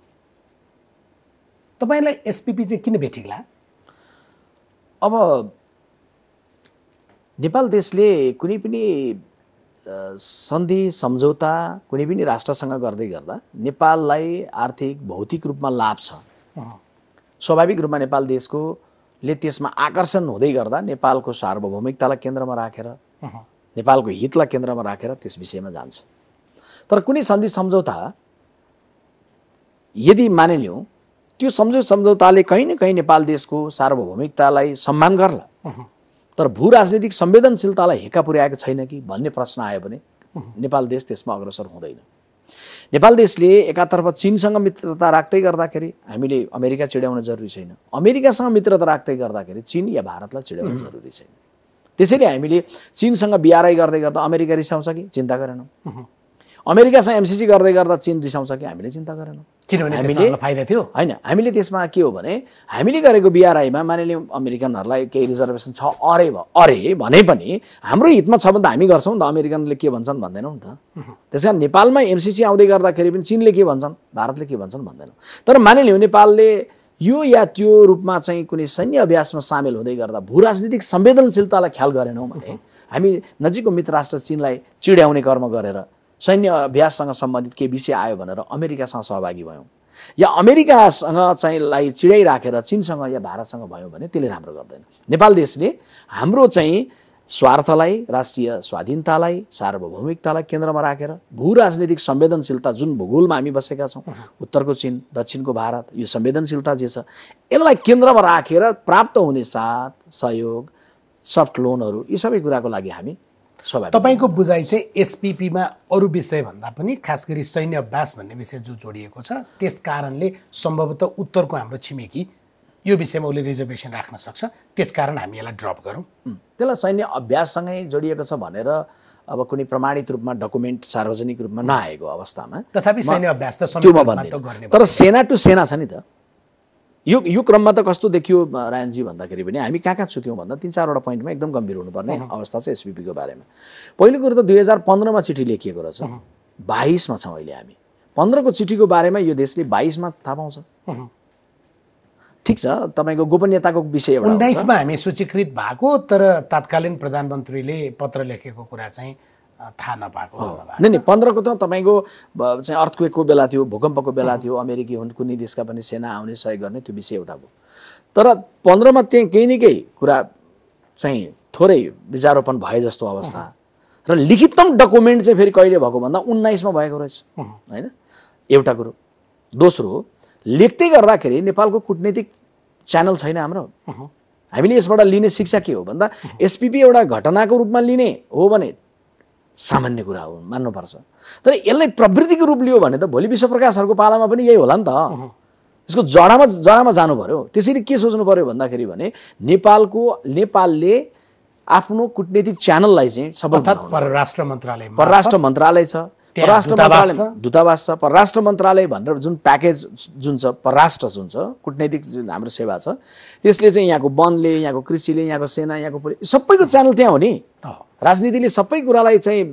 तपाईँलाई एसपिपी चाहिँ किन भेटिग्ला? अब नेपाल देशले कुनै पनि सन्धि सम्झौता कुनै पनि राष्ट्रसँग गर्दै गर्दा नेपाललाई आर्थिक भौतिक रूपमा लाभ छ। स्वाभाविक रूपमा नेपाल देशकोले त्यसमा आकर्षण हुँदै गर्दा नेपालको सार्वभौमिकतालाई केन्द्रमा राखेर, नेपालको हितलाई केन्द्रमा राखेर त्यस विषयमा जान्छ। तर कुनै सन्धि सम्झौता यदि मानिलिउँ त्यो सम्झौताले कहीँ न कहीँ नेपाल देशको सार्वभौमिकतालाई सम्मान गर्ला, तर भू राजनीतिक संवेदनशीलतालाई हेक्का पुर्याएको छैन कि भन्ने प्रश्न आयो भने नेपाल देश त्यसमा अग्रसर हुँदैन। नेपाल देशले एकातर्फ चीनसँग मित्रता राख्दै गर्दाखेरि हामीले अमेरिका चिड्याउन जरुरी छैन, अमेरिकासँग मित्रता राख्दै गर्दाखेरि चीन या भारतलाई चिड्याउन जरुरी छैन। त्यसैले हामीले चीनसँग बिआरआई गर्दै गर्दा अमेरिका रिसाउँछ कि चिन्ता गरेनौँ, अमेरिकासँग एमसिसी गर्दै गर्दा चीन रिसाउँछ कि हामीले चिन्ता गरेनौँ। किनभने हामीले फाइदा थियो होइन, हामीले त्यसमा के हो भने हामीले गरेको बिआरआईमा मानिलिउँ अमेरिकनहरूलाई केही रिजर्भेसन छ अरे भने पनि हाम्रो हितमा छ भने त हामी गर्छौँ नि त, अमेरिकनले के भन्छन् भन्दैनौँ नि त। त्यस कारण नेपालमा एमसिसी आउँदै गर्दाखेरि पनि चीनले के भन्छन्, भारतले के भन्छन् भन्दैनौँ। तर मानिलिउँ नेपालले यो या त्यो रूपमा चाहिँ कुनै सैन्य अभ्यासमा सामेल हुँदै गर्दा भू राजनीतिक संवेदनशीलतालाई ख्याल गरेनौँ भने हामी नजिकको मित्र राष्ट्र चीनलाई चिड्याउने कर्म गरेर सैन्य अभ्याससँग सम्बन्धित के विषय आयो भनेर अमेरिकासँग सहभागी भयौँ या अमेरिकासँग चाहिँ लाई चिडाइराखेर चीनसँग या भारतसँग भयौँ भने त्यसले राम्रो गर्दैन। नेपाल देशले हाम्रो चाहिँ स्वार्थलाई, राष्ट्रिय स्वाधीनतालाई, सार्वभौमिकतालाई केन्द्रमा राखेर भू राजनीतिक संवेदनशीलता जुन भूगोलमा हामी बसेका छौँ, उत्तरको चीन, दक्षिणको भारत, यो संवेदनशीलता जे छ यसलाई केन्द्रमा राखेर प्राप्त हुने साथ सहयोग, सफ्ट लोनहरू, यी सबै कुराको लागि हामी तपाईँको बुझाइ चाहिँ एसपिपीमा अरू विषय भन्दा पनि खास गरी सैन्य अभ्यास भन्ने विषय जो जोडिएको छ त्यस कारणले सम्भवतः उत्तरको हाम्रो छिमेकी यो विषयमा उसले रिजर्भेसन राख्न सक्छ, त्यसकारण हामी यसलाई ड्रप गरौँ। त्यसलाई सैन्य अभ्याससँगै जोडिएको छ भनेर अब कुनै प्रमाणित रूपमा डकुमेन्ट सार्वजनिक रूपमा नआएको अवस्थामा तथापि सैन्य अभ्यास त गर्ने, तर सेना टु सेना छ नि त। यो क्रममा त कस्तो देखियो रायनजी भन्दाखेरि पनि हामी कहाँ चुक्यौँ भन्दा 3-4वटा पोइन्टमा एकदम गम्भीर हुनुपर्ने अवस्था छ एसपिपीको बारेमा। पहिलो कुरो त 2015मा चिठी लेखिएको रहेछ, 22मा छौँ अहिले हामी। 15को चिठीको बारेमा यो देशले 22मा थाहा पाउँछ। ठिक छ, तपाईँको गोपनीयताको विषय 19मा हामी सूचीकृत भएको, तर तत्कालीन प्रधानमन्त्रीले पत्र लेखेको कुरा चाहिँ थाहा नपाएको। नहीं 15को त तपाईँको चाहिँ अर्थक्वेकको बेला थियो, भूकम्पको बेला थियो, अमेरिकी हुन् कुनै देशका पनि सेना आउने सहयोग गर्ने त्यो विषय एउटा भयो। तर 15मा त्यही केही न केही कुरा चाहिँ थोरै विचारोपण भए जस्तो अवस्था र लिखितम डकुमेन्ट चाहिँ फेरि कहिले भएको भन्दा 19 मा भएको रहेछ हैन एउटा कुरो। दोस्रो, लेख्दै गर्दाखेरि नेपालको कूटनीतिक च्यानल छैन हाम्रो। हामीले यसबाट लिने शिक्षा के हो भन्दा एसपीपी एउटा घटनाको रूपमा लिने हो भने सामान्य कुरा हो, मान्नुपर्छ। तर यसलाई प्रवृत्तिको रूप लियो भने त भोलि विश्वप्रकाशहरूको पालामा पनि यही होला नि त। यसको जडामा जानु पर्यो। त्यसैले के सोच्नु पर्यो भन्दाखेरि भने नेपालले आफ्नो कूटनीतिक च्यानललाई चाहिँ सफल बनाउनु। परराष्ट्र मन्त्रालय छ, दूतावास छ, परराष्ट्र मन्त्रालय भनेर जुन प्याकेज जुन छ, परराष्ट्र जुन छ, कूटनीतिक जुन हाम्रो सेवा छ, त्यसले चाहिँ यहाँको वनले, यहाँको कृषिले, यहाँको सेना, यहाँको पुलिस सबैको च्यानल त्यहाँ हो नि। राजनीतिले सबै कुरालाई चाहिँ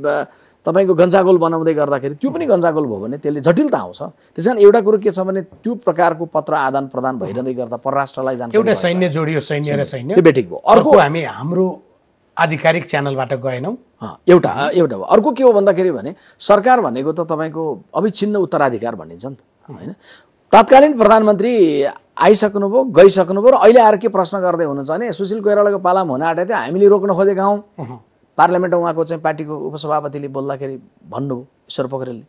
तपाईको गन्जागोल बनाउँदै गर्दाखेरि त्यो पनि गन्जागोल भयो भने त्यसले जटिलता आउँछ। त्यसैले एउटा कुरो के छ भने त्यो प्रकारको पत्र आदान प्रदान भइरहँदै गर्दा परराष्ट्रलाई जानकारी एउटा सैन्य जोडियो, सैन्य र सैन्य, त्यो बेटिक भयो। अर्को हाम्रो आधिकारिक च्यानलबाट गएनौँ। एउटा भयो। अर्को के हो भन्दाखेरि भने सरकार भनेको त तपाईको अविच्छिन्न उत्तराधिकार भनिन्छ नि त हैन। तत्कालीन प्रधानमन्त्री आइसक्नुभयो, गइसक्नुभयो र अहिले आएर के प्रश्न गर्दै हुनुहुन्छ भने सुशील कोइरालाको पालामा हुन आँटेको थियो, हामीले रोक्न खोजेका हौँ। पार्लियामेन्टमा उहाँको चाहिँ पार्टीको उपसभापतिले बोल्दाखेरि भन्नुभयो ईश्वर पोखरेलले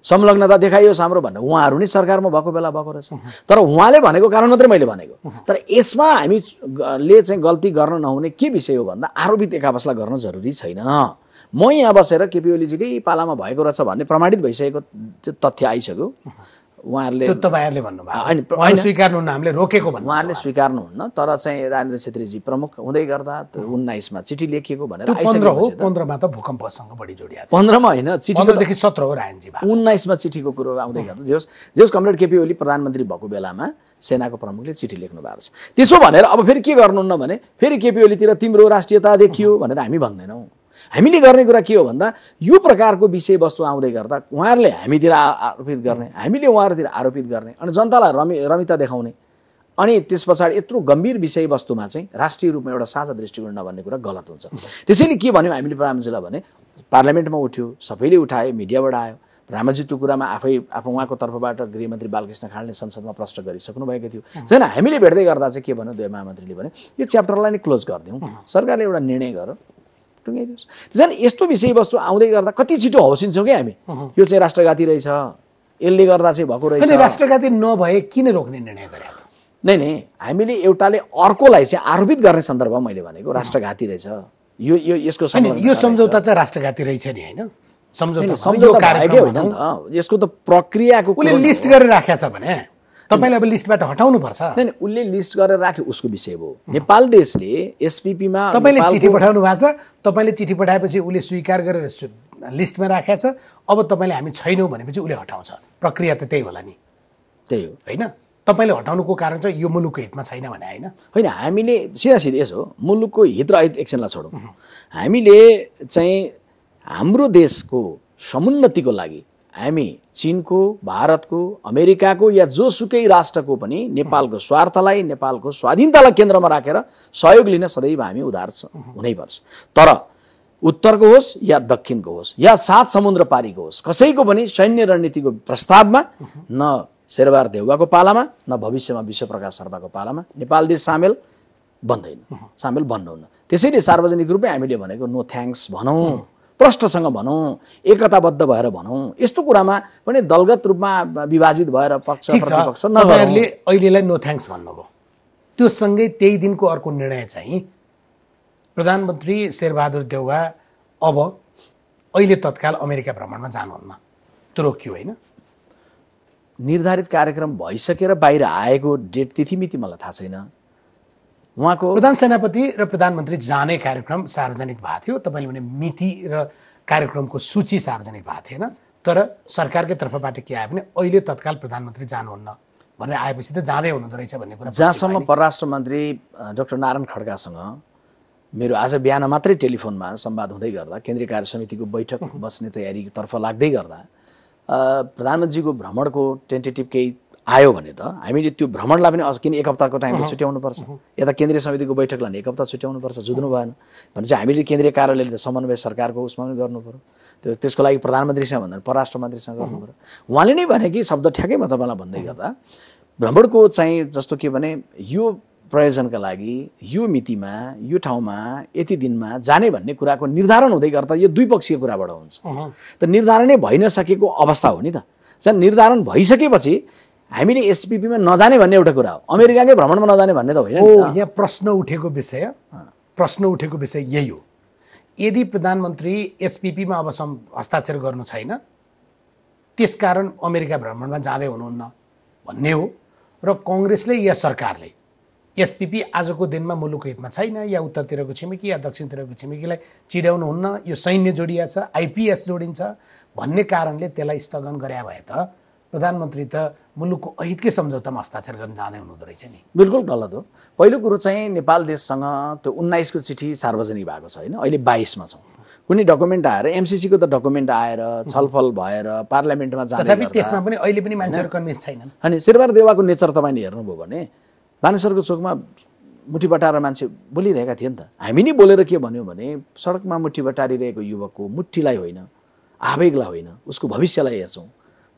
संलग्नता देखाइयोस् हाम्रो भन्ने। उहाँहरू नै सरकारमा भएको बेला भएको रहेछ। तर उहाँले भनेको कारण मात्रै मैले भनेको। तर यसमा हामीले चाहिँ गल्ती गर्न नहुने के विषय हो भन्दा आरोपित एक आपसलाई गर्न जरुरी छैन। म यहाँ बसेर केपी ओलीजीकै पालामा भएको रहेछ भन्ने प्रमाणित भइसकेको तथ्य आइसक्यो। उहाँहरूले तपाईहरुले भन्नुभयो हैन, स्वीकार्नुहुन्न, हामीले रोकेको भन्नु। उहाँहरूले स्वीकार्नुहुन्न। तर चाहिँ राजेन्द्र छेत्रीजी प्रमुख हुँदै गर्दा 19 मा चिठी लेखिएको भनेर 15 मा त भूकम्पसँग बढी जोडिया छ। 15 मा हैन, चिठी 15 देखि 17 हो रायनजी बा। 19 मा चिठीको कुरो आउँदै गर्दा जेस कमरेड केपी ओली प्रधानमन्त्री भएको बेलामा सेनाको प्रमुखले चिठी लेख्नु भएको छ। त्यसो भनेर अब फेरि के गर्नुहुन्न भने फेरि केपी ओलीतिर तिम्रो राष्ट्रियता देखियो भनेर हामी भन्दैनौँ। हामीले गर्ने कुरा के हो भन्दा यो प्रकारको विषयवस्तु आउँदै गर्दा उहाँहरूले हामीतिर आरोपित गर्ने, हामीले उहाँहरूतिर आरोपित गर्ने अनि जनतालाई रमिता देखाउने अनि त्यस पछाडि यत्रो गम्भीर विषयवस्तुमा चाहिँ राष्ट्रिय रूपमा एउटा साझा दृष्टिकोण नभन्ने कुरा गलत हुन्छ। त्यसैले के भन्यौँ हामीले प्रधानमन्त्रीलाई भने पार्लियामेन्टमा उठ्यो, सबैले उठाए, मिडियाबाट आयो। प्रधानमन्त्री त्यो कुरामा आफै उहाँको तर्फबाट गृहमन्त्री बालकृष्ण खाँडले संसदमा प्रश्न गरिसक्नु भएको थियो। छैन, हामीले भेट्दै गर्दा चाहिँ के भन्यो दुवै महामन्त्रीले भने यो च्याप्टरलाई नै क्लोज गरिदिउँ, सरकारले एउटा निर्णय गर टुङ्गाइदियोस्। त्यसैले यस्तो विषयवस्तु आउँदै गर्दा कति छिटो हौसिन्छौँ कि हामी यो चाहिँ राष्ट्रघाती रहेछ, यसले गर्दा चाहिँ भएको रहेछ। राष्ट्रघाती नभए किन रोक्ने निर्णय गरे? नै हामीले एउटाले अर्कोलाई चाहिँ आरोपित गर्ने सन्दर्भमा मैले भनेको राष्ट्रघाती रहेछ यो यसको यो सम्झौता चाहिँ राष्ट्रघाती रहेछ नि हैन? सम्झौता के होइन नि त, यसको त प्रक्रियाको उसले लिस्ट गरेर राखेको छ भने तपाईले अब लिस्टबाट हटाउनु पर्छ। नै उसले लिस्ट गरेर राख्यो, उसको विषय हो। नेपाल देशले एसपीपी मा तपाईले चिठी पठाउनु भएको छ, तपाईले चिठी पठाएपछि उसले स्वीकार गरेर लिस्टमा राखेको छ। अब तपाईले हामी छैनौँ भनेपछि उसले हटाउँछ। प्रक्रिया त त्यही होला नि, त्यही हो हैन? तपाईले हटाउनुको कारण चाहिँ यो मुलुकको हितमा छैन भने हैन? होइन, हामीले सिधा यसो मुलुकको हित र अहित एकछिनलाई छोडौँ। हामीले चाहिँ हाम्रो देशको समुन्नतिको लागि हामी चीनको, भारतको, अमेरिकाको या जोसुकै राष्ट्रको पनि नेपालको स्वार्थलाई, नेपालको स्वाधीनतालाई केन्द्रमा राखेर सहयोग लिन सदैव हामी उदार हुनैपर्छ। तर उत्तरको होस् या दक्षिणको होस् या 7 समुद्र पारीको होस्, कसैको पनि सैन्य रणनीतिको प्रस्तावमा न शेरबहादुर देउवाको पालामा न भविष्यमा विश्वप्रकाश शर्माको पालामा नेपाल देश सामेल बन्नुहुन्न। त्यसैले सार्वजनिक रूपमै हामीले भनेको नो थ्याङ्क्स भनौँ, प्रष्टसँग भनौँ, एकताबद्ध भएर भनौँ। यस्तो कुरामा पनि दलगत रूपमा विभाजित भएर पक्ष प्रतिपक्ष नभएरले अहिलेलाई नो थ्याङ्क्स भन्नुभयो। त्यो सँगै त्यही दिनको अर्को निर्णय चाहिँ प्रधानमन्त्री शेरबहादुर देउवा अब अहिले तत्काल अमेरिका भ्रमणमा जानुहुन्न, त्यो रोकियो होइन? निर्धारित कार्यक्रम भइसकेर बाहिर आएको डेट तिथिमिति मलाई थाहा छैन। उहाँको प्रधान सेनापति र प्रधानमन्त्री जाने कार्यक्रम सार्वजनिक भएको थियो। तपाईँले भने मिति र कार्यक्रमको सूची सार्वजनिक भएको थिएन। तर सरकारकै तर्फबाट के आयो भने अहिले तत्काल प्रधानमन्त्री जानुहुन्न भनेर आएपछि त जाँदै हुनुहुँदो रहेछ भन्ने कुरा। जहाँसम्म परराष्ट्र मन्त्री डाक्टर नारायण खड्कासँग मेरो आज बिहान मात्रै टेलिफोनमा संवाद हुँदै गर्दा केन्द्रीय कार्य समितिको बैठक बस्ने तयारीतर्फ लाग्दै गर्दा प्रधानमन्त्रीको भ्रमणको टेन्टेटिभ केही आयो भने त हामीले त्यो भ्रमणलाई पनि किन 1 हप्ताको टाइम त छुट्याउनुपर्छ, यता केन्द्रीय समितिको बैठकलाई 1 हप्ता छुट्याउनुपर्छ, जुझ्नु भएन भने चाहिँ हामीले केन्द्रीय कार्यालयले त समन्वय सरकारको उसमा पनि गर्नु पर्यो। त्यसको लागि प्रधानमन्त्रीसँग भन्दा परराष्ट्र मन्त्रीसँग गर्नु पर्यो। उहाँले नै भने कि शब्द ठ्याक्कै म तपाईँलाई भन्दै गर्दा भ्रमणको चाहिँ जस्तो के भने यो प्रयोजनका लागि यो मितिमा यो ठाउँमा यति दिनमा जाने भन्ने कुराको निर्धारण हुँदै गर्दा यो द्विपक्षीय कुराबाट हुन्छ। त निर्धारणै भइ नसकेको अवस्था हो नि त। चाहिँ निर्धारण भइसकेपछि हामीले एसपिपीमा नजाने भन्ने एउटा कुरा हो, अमेरिकाकै भ्रमणमा नजाने भन्ने त होइन। यहाँ प्रश्न उठेको विषय यही हो। यदि प्रधानमन्त्री एसपिपीमा अब हस्ताक्षर गर्नु छैन त्यसकारण अमेरिका भ्रमणमा जाँदै हुनुहुन्न भन्ने हो र कङ्ग्रेसले या सरकारले एसपिपी आजको दिनमा मुलुकको हितमा छैन या उत्तरतिरको छिमेकी या दक्षिणतिरको छिमेकीलाई चिर्याउनुहुन्न, यो सैन्य जोडिया छ, आइपिएस जोडिन्छ भन्ने कारणले त्यसलाई स्थगन गरे भए त प्रधानमन्त्री त मुलुकको अहितकै सम्झौतामा हस्ताक्षर गर्न जाँदै हुनुहुँदो रहेछ नि। बिल्कुल गलत हो। पहिलो कुरो चाहिँ नेपाल देशसँग त्यो 19 को चिठी सार्वजनिक भएको छ होइन, अहिले 22 मा छौँ। कुनै डकुमेन्ट आएर एमसिसीको त डकुमेन्ट आएर छलफल भएर पार्लियामेन्टमा जाँदा तथापि त्यसमा पनि अहिले पनि मान्छेहरू कन्भिन्स छैनन्। अनि शेरबहादुर देउवाको नेचर तपाईँले हेर्नुभयो भने बानेश्वरको चोकमा मुठी बटाएर मान्छे बोलिरहेका थिए नि त। हामी नि बोलेर के भन्यौँ भने सडकमा मुठी बटारिरहेको युवकको मुठीलाई होइन, आवेगलाई होइन, उसको भविष्यलाई हेर्छौँ,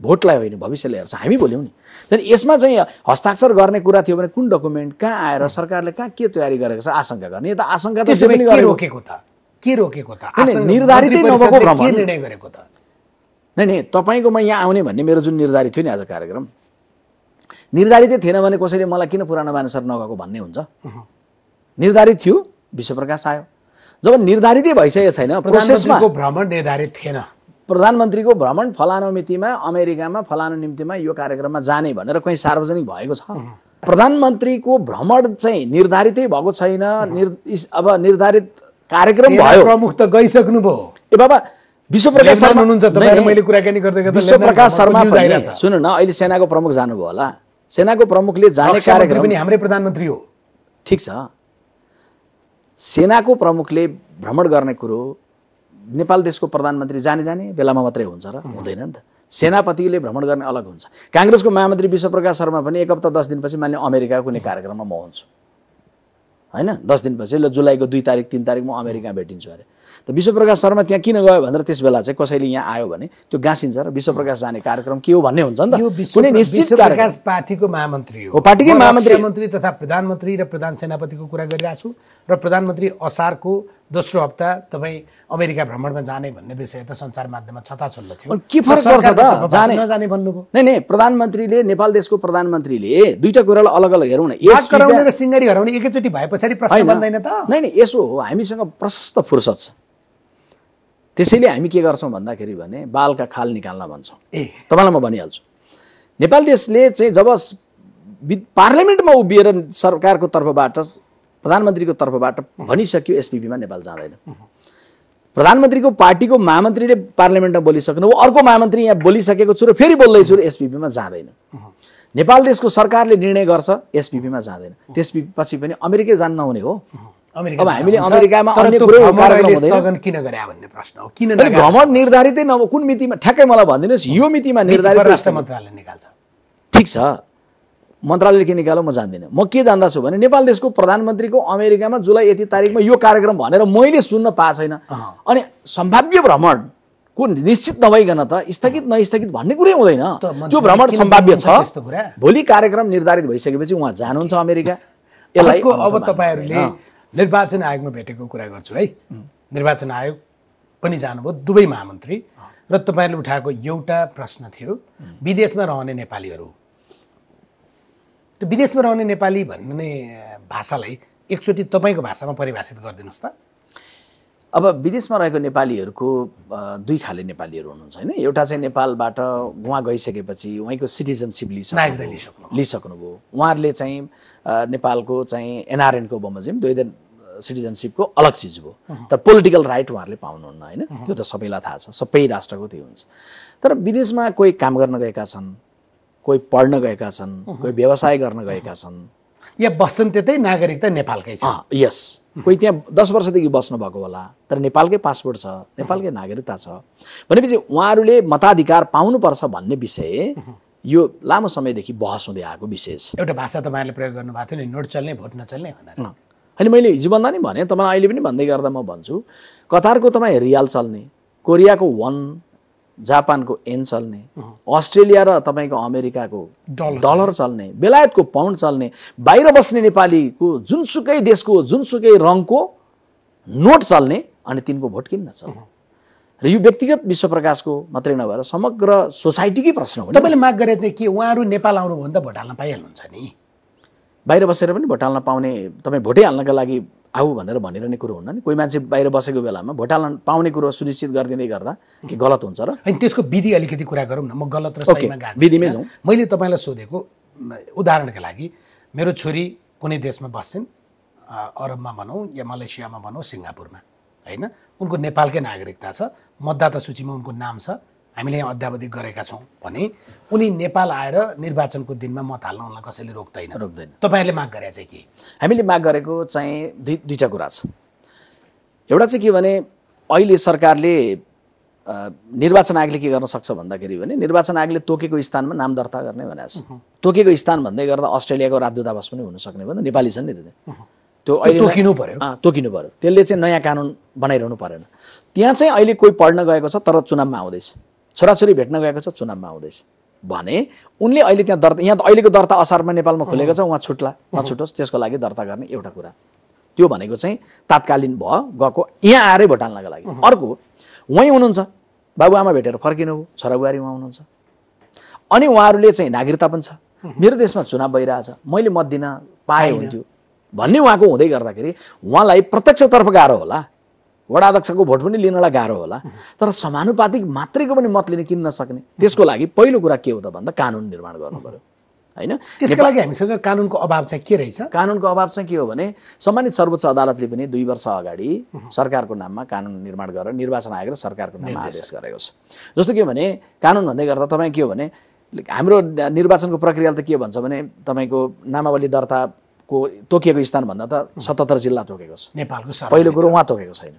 भोटलाई होइन भविष्यलाई हेर्छौँ, हामी बोल्यौँ नि। चाहिँ यसमा चाहिँ हस्ताक्षर गर्ने कुरा थियो भने कुन डकुमेन्ट कहाँ आएर सरकारले कहाँ के तयारी गरेको छ आशंका गर्ने। यो त आशंका त के रोकेको त निर्धारितै नभएको भ्रमण के निर्णय गरेको त नै तपाईँकोमा यहाँ आउने भन्ने मेरो जुन निर्धारित थियो नि आज कार्यक्रम निर्धारितै थिएन भने कसैले मलाई किन पुरानो बानेश्वर नगएको भन्ने हुन्छ। निर्धारित थियो, विश्वप्रकाश आयो। जब निर्धारितै भइसकेको छैन प्रोसेसमा भ्रमण निर्धारित थिएन, प्रधानमन्त्रीको भ्रमण फलानु मितिमा अमेरिकामा फलानु निम्तिमा यो कार्यक्रममा जाने भनेर कहीँ सार्वजनिक भएको छ। प्रधानमन्त्रीको भ्रमण चाहिँ निर्धारितै भएको छैन। अब निर्धारित कार्यक्रम भयो, प्रमुख त गइसक्नु भयो। ए बाबा विश्वप्रकाश शर्मा हुनुहुन्छ तपाईहरु, मैले कुराकानी गर्दै गर्दा विश्वप्रकाश शर्मा पनि सुन्नु न, अहिले सेनाको प्रमुख जानुभयो होला। सेनाको प्रमुखले जाने कार्यक्रम पनि हाम्रै प्रधानमन्त्री हो, ठीक छ। सेनाको प्रमुखले भ्रमण गर्ने कुरो नेपाल देशको प्रधानमन्त्री जाने बेलामा मात्रै हुन्छ र हुँदैन नि त। सेनापतिले भ्रमण गर्ने अलग हुन्छ। काङ्ग्रेसको महामन्त्री विश्वप्रकाश शर्मा पनि एक हप्ता 10 दिनपछि मैले अमेरिकाको कुनै कार्यक्रममा म हुन्छु होइन, 10 दिनपछि ल जुलाईको 2 तारिक 3 तारिक म अमेरिका भेटिन्छु अरे। त विश्वप्रकाश शर्मा त्यहाँ किन गयो भनेर त्यस बेला चाहिँ कसैले यहाँ आयो भने त्यो गाँसिन्छ र विश्वप्रकाश जाने कार्यक्रम के हो भन्ने हुन्छ नि त। कुनै निश्चित विश्वप्रकाश पार्टीको महामन्त्री हो, पार्टीकै महामन्त्री तथा प्रधानमन्त्री र प्रधान सेनापतिको कुरा गरिरहेको छु र प्रधानमन्त्री असारको दोस्रो हप्ता तपाईँ अमेरिका भ्रमणमा जाने भन्ने विषय त सञ्चार माध्यममा छताछुल्लो थियो। के फरक पर्छ त जाने नजाने भन्नुभयो? नै प्रधानमन्त्रीले नेपाल देशको प्रधानमन्त्रीले दुईटा कुरालाई अलग अलग हेरौँ न। यस गराउने र सिंगारी हराउने एकैचोटि भए पछाडि प्रश्न बन्दैन त? नै यसो हो, हामीसँग प्रशस्त फुर्सद छ। त्यसैले हामी के गर्छौँ भन्दाखेरि भने बालका खाल निकाल्न भन्छौँ। तपाईँलाई म भनिहाल्छु, नेपाल देशले चाहिँ जब पार्लियामेन्टमा उभिएर सरकारको तर्फबाट प्रधानमन्त्रीको तर्फबाट भनिसक्यो एसपिपीमा नेपाल जाँदैन, प्रधानमन्त्रीको पार्टीको महामन्त्रीले पार्लियामेन्टमा बोलिसक्नु, अर्को महामन्त्री यहाँ बोलिसकेको छु र फेरि बोल्दैछु र एसपिपीमा जाँदैन। नेपाल देशको सरकारले निर्णय गर्छ एसपिपीमा जाँदैन, त्यसपछि पनि अमेरिकै जान नहुने हो। अब हामीले अमेरिकामा अन्य स्थगन किन गरे भन्ने प्रश्न हो। किन भ्रमण निर्धारितै नभए कुन मितिमा ठ्याक्कै मलाई भनिदिनुहोस्, यो मितिमा निर्धारित राष्ट्र मन्त्रालयले निकाल्छ, ठिक छ, मन्त्रालयले के निकाल्यो म जान्दिनँ। म के जान्दछु भने नेपाल देशको प्रधानमन्त्रीको अमेरिकामा जुलाई यति तारिकमा यो कार्यक्रम भनेर मैले सुन्न पाएको छैन। अनि सम्भाव्य भ्रमण को निश्चित नभइकन त स्थगित नस्थगित भन्ने कुरै हुँदैन। त्यो भ्रमण सम्भाव्य छ, भोलि कार्यक्रम निर्धारित भइसकेपछि उहाँ जानुहुन्छ अमेरिका। यसलाई अब तपाईँहरूले निर्वाचन आयोगमा भेटेको कुरा गर्छु है, निर्वाचन आयोग पनि जानुभयो दुवै महामन्त्री, र तपाईँहरूले उठाएको एउटा प्रश्न थियो विदेशमा रहने नेपालीहरू। त्यो विदेशमा रहने नेपाली भन्ने भाषालाई एकचोटि तपाईँको भाषामा परिभाषित गरिदिनुहोस् त। अब विदेशमा रहेको नेपालीहरूको दुई खाले नेपालीहरू हुनुहुन्छ होइन। एउटा चाहिँ नेपालबाट उहाँ गइसकेपछि उहाँको सिटिजनसिप लिइसक्नुभयो, उहाँहरूले चाहिँ नेपालको चाहिँ एनआरएनको बमोजिम द्वैध सिटिजनसिपको अलग चिज भयो, तर पोलिटिकल राइट उहाँहरूले पाउनुहुन्न होइन, त्यो त सबैलाई थाहा छ, सबै राष्ट्रको त्यो हुन्छ। तर विदेशमा कोही काम गर्न गएका छन्, कोही पढ्न गएका छन्, कोही व्यवसाय गर्न गएका छन्, या बस्छन् त्यतै नागरिकता नेपालकै छ, यस, कोही त्यहाँ 10 वर्षदेखि बस्नु भएको होला तर नेपालकै पासपोर्ट छ, नेपालकै नागरिकता छ भनेपछि उहाँहरूले मताधिकार पाउनुपर्छ भन्ने विषय यो लामो समयदेखि बहस हुँदै आएको विषय छ। एउटा भाषा तपाईँहरूले प्रयोग गर्नुभएको थियो नि, नोट चल्ने भोट नचल्ने भनेर। अनि मैले हिजो भन्दा नि भने, तपाईँ अहिले पनि भन्दै गर्दा म भन्छु, कतारको तपाईँ रियाल चल्ने, कोरियाको वन, जापानको येन चल्ने, अस्ट्रेलिया र तपाईँको अमेरिकाको डलर चल्ने, बेलायतको पाउन्ड चल्ने, बाहिर बस्ने नेपालीको जुनसुकै देशको जुनसुकै रङको नोट चल्ने, अनि तिनको भोट किन नचल्ने? र यो व्यक्तिगत विश्वप्रकाशको मात्रै नभएर समग्र सोसाइटीकै प्रश्न हो। तपाईँले माग गरे चाहिँ के उहाँहरू नेपाल आउनुभयो भने त भोट हाल्न पाइहाल्नुहुन्छ नि? बाहिर बसेर पनि भोट हाल्न पाउने, तपाईँ भोटै हाल्नका लागि आऊ भनेर भनिरहने कुरो हुन्न नि। कोही मान्छे बाहिर बसेको बेलामा भोट हाल्न पाउने कुरो सुनिश्चित गरिदिँदै गर्दा के गलत हुन्छ र? अनि त्यसको विधि अलिकति कुरा गरौँ न। म गलत र सहीमा गएको विधिमै जाउँ। मैले तपाईँलाई सोधेको उदाहरणका लागि मेरो छोरी कुनै देशमा बस्छिन्, अरबमा भनौँ या मलेसियामा भनौँ, सिङ्गापुरमा, होइन? उनको नेपालकै नागरिकता छ, मतदाता सूचीमा उनको नाम छ, हामीले यहाँ अद्यावधि गरेका छौँ भने उनी नेपाल आएर निर्वाचनको दिनमा मत हाल्न उनलाई कसैले रोक्दैन। तपाईँहरूले माग गरे चाहिँ के? हामीले माग गरेको चाहिँ दुईवटा कुरा छ। एउटा चाहिँ के भने अहिले सरकारले निर्वाचन आयोगले के गर्न सक्छ भन्दाखेरि भने निर्वाचन आयोगले तोकेको स्थानमा नाम दर्ता गर्ने भनेको छ। तोकेको स्थान भन्दै गर्दा अस्ट्रेलियाको राजदूतावास पनि हुन सक्ने भन्दा नेपाली छन् नि त्यो अहिले तोकिनु पर्यो। त्यसले चाहिँ नयाँ कानुन बनाइरहनु परेन। त्यहाँ चाहिँ अहिले कोही पढ्न गएको छ तर चुनावमा आउँदैछ, छोराछोरी भेट्न गएको छ चुनावमा आउँदैछ भने उनले अहिले त्यहाँ दर्ता, यहाँ अहिलेको दर्ता असारमा नेपालमा खोलेको छ, उहाँ छुट्ला नछुटोस् त्यसको लागि दर्ता गर्ने एउटा कुरा। त्यो भनेको चाहिँ तात्कालीन भयो गएको यहाँ आएरै भोट हाल्नका लागि। अर्को उहीँ हुनुहुन्छ, बाबुआमा भेटेर फर्किनुभयो, छोराबुहारी उहाँ हुनुहुन्छ, अनि उहाँहरूले चाहिँ नागरिकता पनि छ, मेरो देशमा चुनाव भइरहेछ, मैले मत दिन पाएँ हुन्थ्यो भन्ने उहाँको हुँदै गर्दाखेरि उहाँलाई प्रत्यक्षतर्फ गाह्रो होला, वडा अध्यक्षको भोट पनि लिनलाई गाह्रो होला, तर समानुपातिक मात्रैको पनि मत लिन किन नसक्ने? त्यसको लागि पहिलो कुरा के हो त भन्दा कानुन निर्माण गर्नु पर्यो, होइन? त्यसको लागि हामीसँग कानुनको अभाव चाहिँ के रहेछ? कानुनको अभाव चाहिँ के हो भने सम्मानित सर्वोच्च अदालतले पनि 2 वर्ष अगाडि सरकारको नाममा कानुन निर्माण गरेर निर्वाचन आयोग र सरकारको नाममा आदेश गरेको छ। जस्तो के भने कानुन भन्दै गर्दा तपाईँ के हो भने हाम्रो निर्वाचनको प्रक्रियाले त के भन्छ भने तपाईँको नामावली दर्ताको तोकिएको स्थान भन्दा त 77 जिल्ला तोकेको छ नेपालको। पहिलो कुरो उहाँ तोकेको छैन,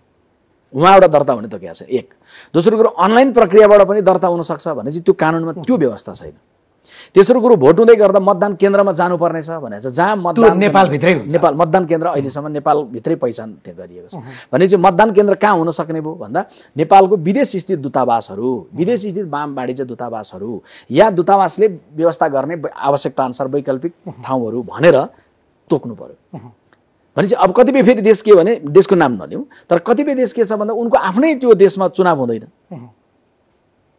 उहाँ एउटा दर्ता हुने तोकेको छ एक। दोस्रो कुरो अनलाइन प्रक्रियाबाट पनि दर्ता हुनसक्छ भने चाहिँ त्यो कानुनमा त्यो व्यवस्था छैन। तेस्रो कुरो भोट हुँदै गर्दा मतदान केन्द्रमा जानुपर्ने छ भने चाहिँ जहाँ मतदान नेपालभित्रै हुन्छ, नेपाल मतदान केन्द्र अहिलेसम्म नेपालभित्रै पहिचान त्यहाँ गरिएको छ भने चाहिँ मतदान केन्द्र कहाँ हुन सक्ने भयो भन्दा नेपालको विदेश स्थित दूतावासहरू, विदेश स्थित वाम वाणिज्य दूतावासहरू या दूतावासले व्यवस्था गर्ने आवश्यकता अनुसार वैकल्पिक ठाउँहरू भनेर तोक्नु पर्यो। भनेपछि अब कतिपय फेरि देश के भने देशको नाम नलिउँ तर कतिपय देश के छ भन्दा उनको आफ्नै त्यो देशमा चुनाव हुँदैन,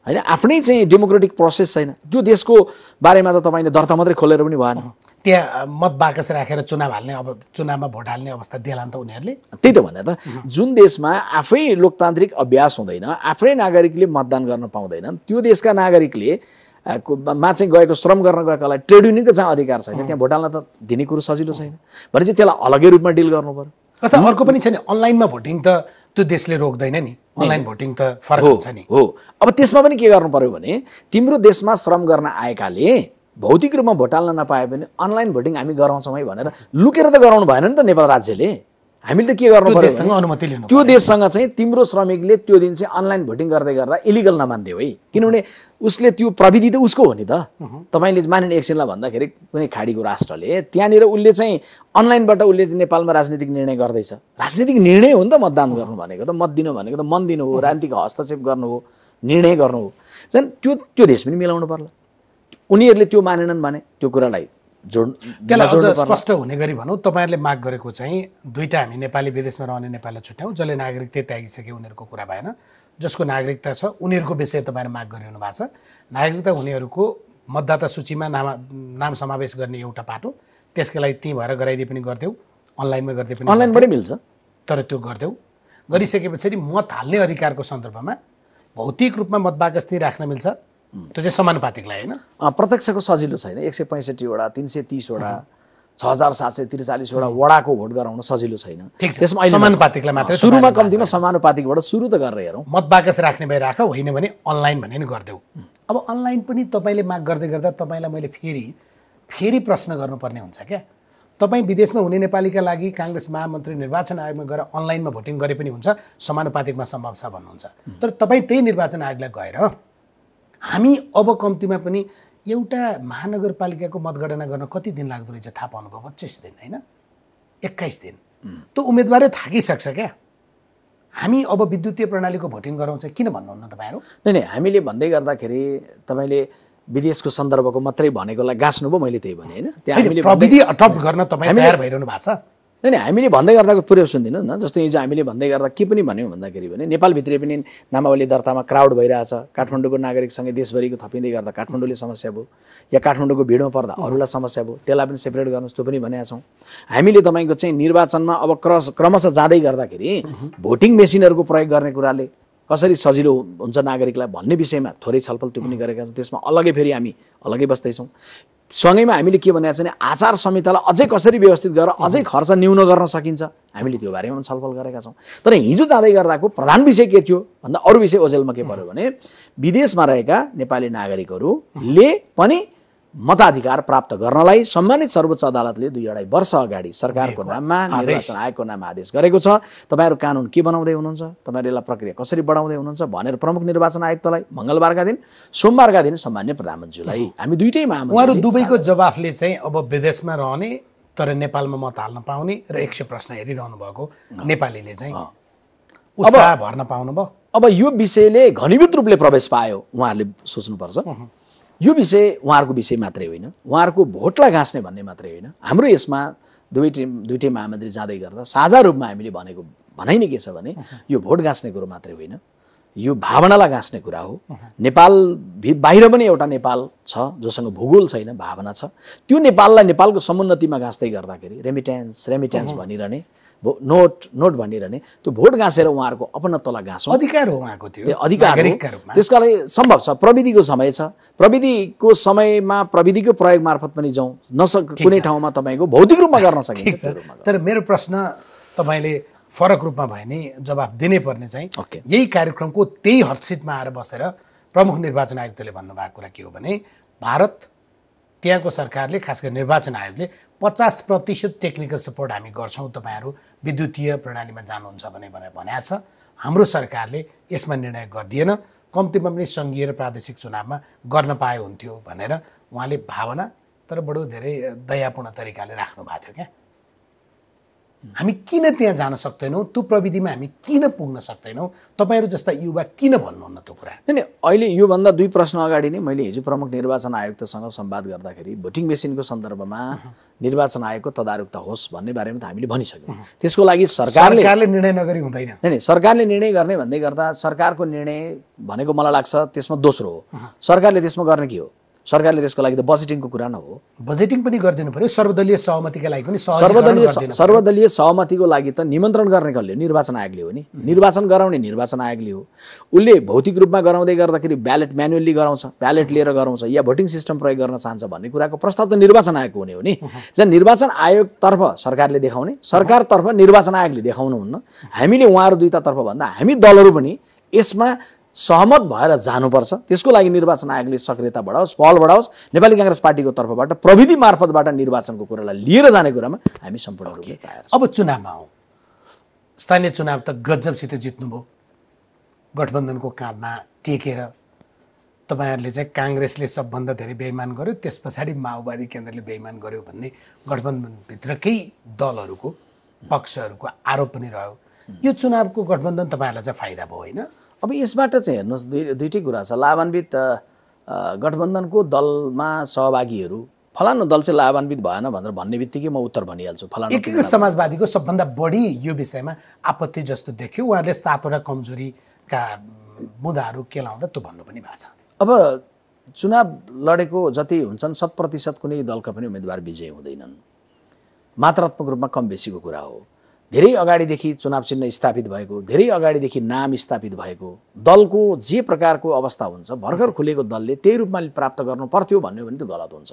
होइन? आफ्नै चाहिँ डेमोक्रेटिक प्रोसेस छैन। त्यो देशको बारेमा त तपाईँले दर्ता मात्रै खोलेर पनि भएन, त्यहाँ मत बाकस राखेर चुनाव हाल्ने, अब चुनावमा भोट हाल्ने अवस्था देला नि त उनीहरूले। त्यही त भने त जुन देशमा आफै लोकतान्त्रिक अभ्यास हुँदैन, आफ्नै नागरिकले मतदान गर्न पाउँदैनन्, त्यो देशका नागरिकले मा चाहिँ गएको श्रम गर्न गएकोलाई ट्रेड युनियनको जहाँ अधिकार छैन त्यहाँ भोट हाल्न त दिने कुरो सजिलो छैन भने चाहिँ त्यसलाई अलग्गै रूपमा डिल गर्नु पर्यो। अथवा अर्को पनि छ नि, अनलाइनमा भोटिङ त त्यो देशले रोक्दैन नि, अनलाइन भोटिङ त फरक हुन्छ नि। हो, अब त्यसमा पनि के गर्नु पर्यो भने तिम्रो देशमा श्रम गर्न आएकाले भौतिक रूपमा भोट हाल्न नपाए पनि अनलाइन भोटिङ हामी गराउँछौँ है भनेर लुकेर त गराउनु भएन नि त नेपाल राज्यले। हामीले त के गर्नु पर्यो, देशसँग अनुमति लिनु, त्यो देशसँग चाहिँ तिम्रो श्रमिकले त्यो दिन चाहिँ अनलाइन भोटिङ गर्दै गर्दा इलिगल नमान्दियो है, किनभने उसले त्यो प्रविधि त उसको हो नि त। तपाईँले मानिने एकछिनलाई भन्दाखेरि कुनै खाडीको राष्ट्रले त्यहाँनिर उसले चाहिँ अनलाइनबाट उसले चाहिँ नेपालमा राजनीतिक निर्णय गर्दैछ, राजनीतिक निर्णय हो नि त मतदान गर्नु भनेको त, मत दिनु भनेको त मन दिनु हो, राजनीतिक हस्तक्षेप गर्नु हो, निर्णय गर्नु हो। झन् त्यो देश पनि मिलाउनु पर्ला। उनीहरूले त्यो मानेनन् भने त्यो कुरालाई त्यसलाई अझ स्पष्ट हुने गरी भनौँ, तपाईँहरूले माग गरेको चाहिँ दुईवटा, हामी नेपाली विदेशमा रहने नेपाललाई छुट्याउँ, जसले नागरिकता त्यागिसके उनीहरूको कुरा भएन, जसको नागरिकता छ उनीहरूको विषय तपाईँले माग गरिरहनु भएको छ। नागरिकता हुनेहरूको मतदाता सूचीमा नाम समावेश गर्ने एउटा पाटो, त्यसको लागि त्यहीँ भएर गराइदिए पनि गर्थ्यौ, अनलाइनमा गर्दै पनि अनलाइनबाटै मिल्छ, तर त्यो गर्दै गरिसके पछाडि मत हाल्ने अधिकारको सन्दर्भमा भौतिक रूपमा मत बाकस त्यहीँ राख्न मिल्छ, त्यो चाहिँ समानुपातिकलाई, होइन? प्रत्यक्षको सजिलो छैन। 165 वडा, 330 वडा, 6743 वडा वडाको भोट गराउन सजिलो छैन। त्यसमा समानुपातिकलाई मात्रै सुरुमा कम्तीमा समानुपातिकबाट सुरु त गरेर हेरौँ। मत बाकस राख्ने भए राख, होइन भने अनलाइन भने नि गरिदेऊ। अब अनलाइन पनि तपाईँले माग गर्दै गर्दा तपाईँलाई मैले फेरि प्रश्न गर्नुपर्ने हुन्छ क्या। तपाईँ विदेशमा हुने नेपालीका लागि काङ्ग्रेस महामन्त्री निर्वाचन आयोगमा गएर अनलाइनमा भोटिङ गरे पनि हुन्छ, समानुपातिकमा सम्भव छ भन्नुहुन्छ, तर तपाईँ त्यही निर्वाचन आयोगलाई गएर हामी अब कम्तीमा पनि एउटा महानगरपालिकाको मतगणना गर्न कति दिन लाग्दो रहेछ थाहा पाउनुभयो? 25 दिन, होइन 21 दिन। त्यो उम्मेदवारै थाकिसक्छ क्या। हामी अब विद्युतीय प्रणालीको भोटिङ गरौँ चाहिँ किन भन्नुहुन्न तपाईँहरू? नै हामीले भन्दै गर्दाखेरि तपाईँले विदेशको सन्दर्भको मात्रै भनेकोलाई गाँच्नुभयो, मैले त्यही भने होइन। त्यहाँ हामीले प्रविधि अडप्ट गर्न तपाईँ तयार भइरहनु भएको छ? नै हामीले भन्दै गर्दाको पुरै सुनिदिनु न। जस्तो हिजो हामीले भन्दै गर्दा के पनि भन्यौँ भन्दाखेरि भने नेपालभित्रै पनि नामावली दर्तामा क्राउड भइरहेछ, काठमाडौँको नागरिकसँगै देशभरिको थपिँदै गर्दा काठमाडौँले समस्या भयो, या काठमाडौँको भिडमा पर्दा अरूलाई समस्या भयो, त्यसलाई पनि सेपरेट गर्नुहोस्, त्यो पनि भनेका छौँ हामीले। तपाईँको चाहिँ निर्वाचनमा अब क्रमशः जाँदै गर्दाखेरि भोटिङ मेसिनहरूको प्रयोग गर्ने कुराले कसरी सजिलो हुन्छ नागरिकलाई भन्ने विषयमा थोरै छलफल त्यो पनि गरेका छौँ। त्यसमा अलग्गै फेरि हामी अलग्गै बस्दैछौँ। सँगैमा हामीले के भनेको छ भने आचार संहितालाई अझै कसरी व्यवस्थित गरेर अझै खर्च न्यून गर्न सकिन्छ, हामीले त्यो बारेमा पनि छलफल गरेका छौँ। तर हिजो जाँदै गर्दाको प्रधान विषय के थियो भन्दा अरू विषय ओझेलमा के पर्यो भने विदेशमा रहेका नेपाली नागरिकहरूले पनि मताधिकार प्राप्त गर्नलाई सम्मानित सर्वोच्च अदालतले 2-2.5 वर्ष अगाडि सरकारको नाममा निर्वाचन आयोगको नाममा आदेश गरेको छ। तपाईँहरू कानुन के बनाउँदै हुनुहुन्छ, तपाईँहरू यसलाई प्रक्रिया कसरी बढाउँदै हुनुहुन्छ भनेर प्रमुख निर्वाचन आयुक्तलाई मंगलबारका दिन, सोमबारका दिन सम्मान्य प्रधानमन्त्रीलाई हामी दुईटै महामन्त्री उहाँहरू दुवैको जवाफले चाहिँ अब विदेशमा रहने तर नेपालमा मत हाल्न पाउने र 100 प्रश्न हेरिरहनु भएको नेपालीले चाहिँ उत्साह भर्न पाउनु भयो। अब यो विषयले घनीभूत रूपले प्रवेश पायो, उहाँहरूले सोच्नुपर्छ। यो विषय उहाँहरूको विषय मात्रै होइन, उहाँहरूको भोटलाई गाँच्ने भन्ने मात्रै होइन। हाम्रो यसमा दुईटै महामन्त्री जाँदै गर्दा साझा रूपमा हामीले भनेको भनाइ नै के छ भने यो भोट गाँच्ने कुरो मात्रै होइन, यो भावनालाई गाँच्ने कुरा हो। नेपाल बाहिर पनि एउटा नेपाल छ जोसँग भूगोल छैन, भावना छ। त्यो नेपाललाई नेपालको समुन्नतिमा गाँच्दै गर्दाखेरि रेमिटेन्स भनिरहने, नोट भनिरहने, त्यो भोट गाँसेर उहाँहरूको अपनत्वलाई गाँसौँ, अधिकार हो उहाँको, त्यो अधिकार हो। त्यसका लागि सम्भव छ, प्रविधिको समय छ, प्रविधिको समयमा प्रविधिको प्रयोग मार्फत पनि जाउँ, कुनै ठाउँमा तपाईँको भौतिक रूपमा गर्न सकिन्छ। तर मेरो प्रश्न तपाईँले फरक रूपमा भयो नि जवाफ दिनै पर्ने चाहिँ यही कार्यक्रमको त्यही हटसिटमा आएर बसेर प्रमुख निर्वाचन आयुक्तले भन्नुभएको कुरा के हो भने भारत त्यहाँको सरकारले खास गरी निर्वाचन आयोगले 50% टेक्निकल सपोर्ट हामी गर्छौँ, तपाईँहरू विद्युतीय प्रणालीमा जानुहुन्छ भनेर भनेको छ। हाम्रो सरकारले यसमा निर्णय गरिदिएन, कम्तीमा पनि सङ्घीय र प्रादेशिक चुनावमा गर्न पाए हुन्थ्यो भनेर उहाँले भावना तर बडो धेरै दयापूर्ण तरिकाले राख्नु भएको थियो। क्या हामी किन त्यहाँ जान सक्दैनौँ, त्यो प्रविधिमा हामी किन पुग्न सक्दैनौँ, तपाईँहरू जस्ता युवा किन भन्नुहुन्न त्यो कुरा? नै अहिले योभन्दा 2 प्रश्न अगाडि नै मैले हिजो प्रमुख निर्वाचन आयुक्तसँग संवाद गर्दाखेरि भोटिङ मेसिनको सन्दर्भमा निर्वाचन आयोगको तदारुकता होस् भन्ने बारेमा त हामीले भनिसक्यौँ। त्यसको लागि सरकारले निर्णय नगरी हुँदैन। नै सरकारले निर्णय गर्ने भन्दै गर्दा सरकारको निर्णय भनेको मलाई लाग्छ त्यसमा दोस्रो हो। सरकारले त्यसमा गर्ने के हो? सरकारले त्यसको लागि त बजेटिङको कुरा न हो, बजेटिङ पनि गरिदिनु पर्यो, सर्वदलीय सहमतिका लागि पनि सर्वदलीय सहमतिको लागि त निमन्त्रण गर्ने कसले? निर्वाचन आयोगले हो नि। निर्वाचन गराउने निर्वाचन आयोगले हो। उसले भौतिक रूपमा गराउँदै गर्दाखेरि ब्यालेट म्यानुअली गराउँछ, ब्यालेट लिएर गराउँछ या भोटिङ सिस्टम प्रयोग गर्न चाहन्छ भन्ने कुराको प्रस्ताव त निर्वाचन आयोगको हुने हो नि। जहाँ निर्वाचन आयोगतर्फ सरकारले देखाउने, सरकारतर्फ निर्वाचन आयोगले देखाउनुहुन्न। हामीले उहाँहरू दुईटातर्फ भन्दा हामी दलहरू पनि यसमा सहमत भएर जानुपर्छ। त्यसको लागि निर्वाचन आयोगले सक्रियता बढाओस्, पहल बढाओस्। नेपाली कांग्रेस पार्टीको तर्फबाट प्रविधि मार्फतबाट निर्वाचनको कुरालाई लिएर जाने कुरामा हामी सम्पूर्ण रूपले तयार छौँ। अब चुनावमा आउँ। स्थानीय चुनाव त गजबसित जित्नुभयो, गठबन्धनको काँधमा टेकेर। तपाईँहरूले चाहिँ काङ्ग्रेसले सबभन्दा धेरै बेइमान गर्यो, त्यस पछाडि माओवादी केन्द्रले बेइमान गर्यो भन्ने गठबन्धनभित्रकै दलहरूको पक्षहरूको आरोप पनि रह्यो। यो चुनावको गठबन्धन तपाईँहरूलाई चाहिँ फाइदा भयो होइन? अब यसबाट चाहिँ हेर्नुहोस् दुईटै कुरा छ। लाभान्वित गठबन्धनको दलमा सहभागीहरू फलानु दल चाहिँ लाभान्वित भएन भनेर भन्ने बित्तिकै म उत्तर भनिहाल्छु। फलानु एकीकृत समाजवादीको सबभन्दा बढी यो विषयमा आपत्ति जस्तो देख्यो, उहाँहरूले 7वटा कमजोरीका मुद्दाहरू केलाउँदा त्यो भन्नु पनि भएको छ। अब चुनाव लडेको जति हुन्छन् 100% कुनै दलका पनि उम्मेदवार विजय हुँदैनन्। मात्रात्मक रूपमा कम बेसीको कुरा हो। धेरै अगाडिदेखि चुनाव चिन्ह स्थापित भएको, धेरै अगाडिदेखि नाम स्थापित भएको दलको जे प्रकारको अवस्था हुन्छ, भर्खर खुलेको दलले त्यही रूपमा प्राप्त गर्नु पर्थ्यो भन्यो भने त्यो गलत हुन्छ।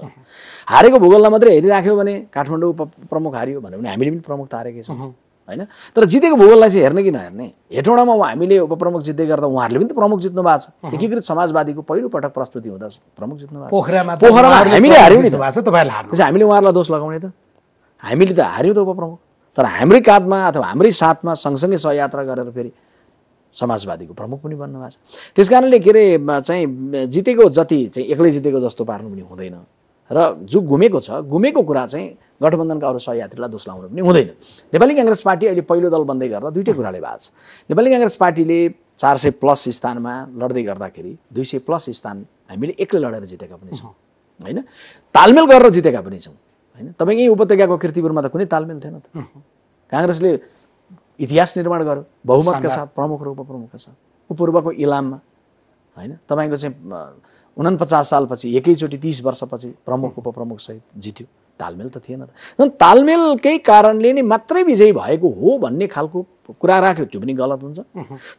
हारेको भूगोललाई मात्रै हेरिराख्यो भने काठमाडौँ प्रमुख हारियो भन्यो भने हामीले पनि प्रमुख त हारेकै छौँ होइन। तर जितेको भूगोललाई चाहिँ हेर्ने कि नहेर्ने? हेटौँडामा हामीले उपप्रमुख जित्दै गर्दा उहाँहरूले पनि त प्रमुख जित्नु भएको छ। एकीकृत समाजवादीको पहिलोपटक प्रस्तुति हुँदा प्रमुख जित्नु भएको छ। पोखरामा हामीले हार्यौँ नि त, हामीले उहाँहरूलाई दोष लगाउने त? हामीले त हार्यौँ त उपप्रमुख। तर हाम्रै काँधमा अथवा हाम्रै साथमा सँगसँगै सहयात्रा गरेर फेरि समाजवादीको प्रमुख पनि बन्नु भएको छ। त्यस कारणले के अरे चाहिँ जितेको जति चाहिँ एक्लै जितेको जस्तो पार्नु पनि हुँदैन। र जो गुमेको छ, गुमेको कुरा चाहिँ गठबन्धनका अरू सहयात्रीलाई दोष लाउनु पनि हुँदैन। नेपाली काङ्ग्रेस पार्टी अहिले पहिलो दल बन्दै गर्दा दुईटै कुराले भएको छ। नेपाली काङ्ग्रेस पार्टीले 400+ स्थानमा लड्दै गर्दाखेरि 200+ स्थान हामीले एक्लै लडेर जितेका पनि छौँ होइन, तालमेल गरेर जितेका पनि छौँ होइन। तपाईँ यही उपत्यकाको कीर्तिपुरमा त कुनै तालमेल थिएन त। काङ्ग्रेसले इतिहास निर्माण गर्यो बहुमतका साथ, प्रमुख र उपप्रमुखका साथ। पूर्वको इलाममा होइन तपाईँको चाहिँ 49 सालपछि एकैचोटि 30 वर्षपछि प्रमुख उपप्रमुख सहित जित्यो, तालमेल त थिएन त। तालमेलकै कारणले नै मात्रै विजयी भएको हो भन्ने खालको कुरा राख्यो, त्यो पनि गलत हुन्छ।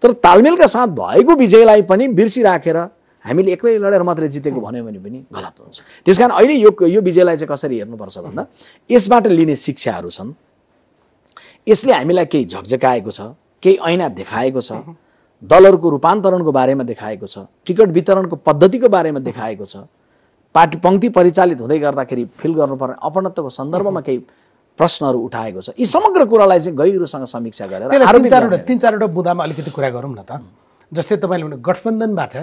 तर तालमेलका साथ भएको विजयलाई पनि बिर्सिराखेर हामीले एक्लै लडेर मात्रै जितेको भन्यो भने पनि गलत हुन्छ। त्यसकारण अहिले यो विजयलाई चाहिँ कसरी हेर्नुपर्छ भन्दा यसबाट लिने शिक्षाहरू छन्। यसले हामीलाई केही झकझकाएको छ, केही ऐना देखाएको छ, दलहरूको रूपान्तरणको बारेमा देखाएको छ, टिकट वितरणको पद्धतिको बारेमा देखाएको छ, पार्टी पङ्क्ति परिचालित हुँदै गर्दाखेरि फिल गर्नुपर्ने अपनत्वको सन्दर्भमा केही प्रश्नहरू उठाएको छ। यी समग्र कुरालाई चाहिँ गहिरोसँग समीक्षा गरेर तीन चारवटा बुँदामा अलिकति कुरा गरौँ न त। जस्तै तपाईँले भने गठबन्धनबाट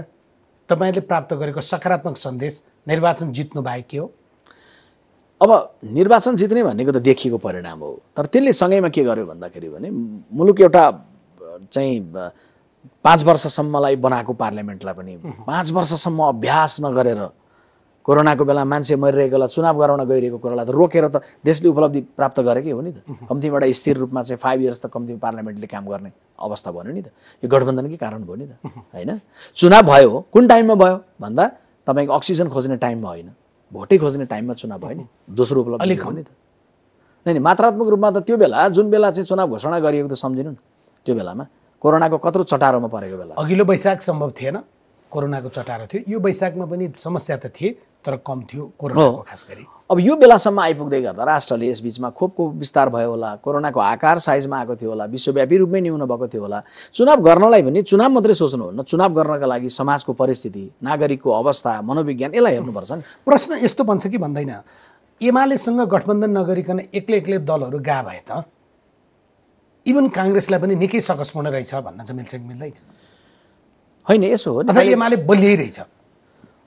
तपाईँले प्राप्त गरेको सकारात्मक सन्देश निर्वाचन जित्नु बाहेक के हो? अब निर्वाचन जित्ने भनेको त देखिएको परिणाम हो, तर त्यसले सँगैमा के गर्यो भन्दाखेरि भने मुलुक एउटा चाहिँ 5 वर्षसम्मलाई बनाएको पार्लियामेन्टलाई पनि 5 वर्षसम्म अभ्यास नगरेर कोरोनाको बेला मान्छे मरिरहेकोलाई चुनाव गराउन गइरहेको कुरालाई त रोकेर त देशले उपलब्धि प्राप्त गरेकै हो नि त। कम्तीबाट स्थिर रूपमा चाहिँ 5 इयर्स त कम्ती पार्लियामेन्टले काम गर्ने अवस्था बन्यो नि त। यो गठबन्धनकै कारण भयो नि त होइन। चुनाव भयो कुन टाइममा भयो भन्दा तपाईँको अक्सिजन खोज्ने टाइममा होइन, भोटै खोज्ने टाइममा चुनाव भयो नि, दोस्रो उपलब्धि हो नि त। नै मात्रात्मक रूपमा त त्यो बेला जुन बेला चाहिँ चुनाव घोषणा गरिएको त सम्झिनु न, त्यो बेलामा कोरोनाको कत्रो चटारोमा परेको बेला। अघिल्लो वैशाख सम्भव थिएन, कोरोनाको चटारो थियो। यो वैशाखमा पनि समस्या त थिए तर कम थियो कोरोनाको खास गरी। अब यो बेलासम्म आइपुग्दै गर्दा राष्ट्रले यसबीचमा खोपको विस्तार भयो होला, कोरोनाको आकार साइजमा आएको थियो होला, विश्वव्यापी रूपमै न्यून भएको थियो होला। चुनाव गर्नलाई भने चुनाव मात्रै सोच्नु हो, चुनाव गर्नका लागि समाजको परिस्थिति, नागरिकको अवस्था, मनोविज्ञान यसलाई हेर्नुपर्छ नि। प्रश्न यस्तो बन्छ कि भन्दैन, एमालेसँग गठबन्धन नगरिकन एक्लै दलहरू गा भए त इभन काङ्ग्रेसलाई पनि निकै सकसपूर्ण रहेछ भन्न चाहिँ मिल्छ कि मिल्दैन? होइन, यसो हो अथवा एमाले बलिरहेछ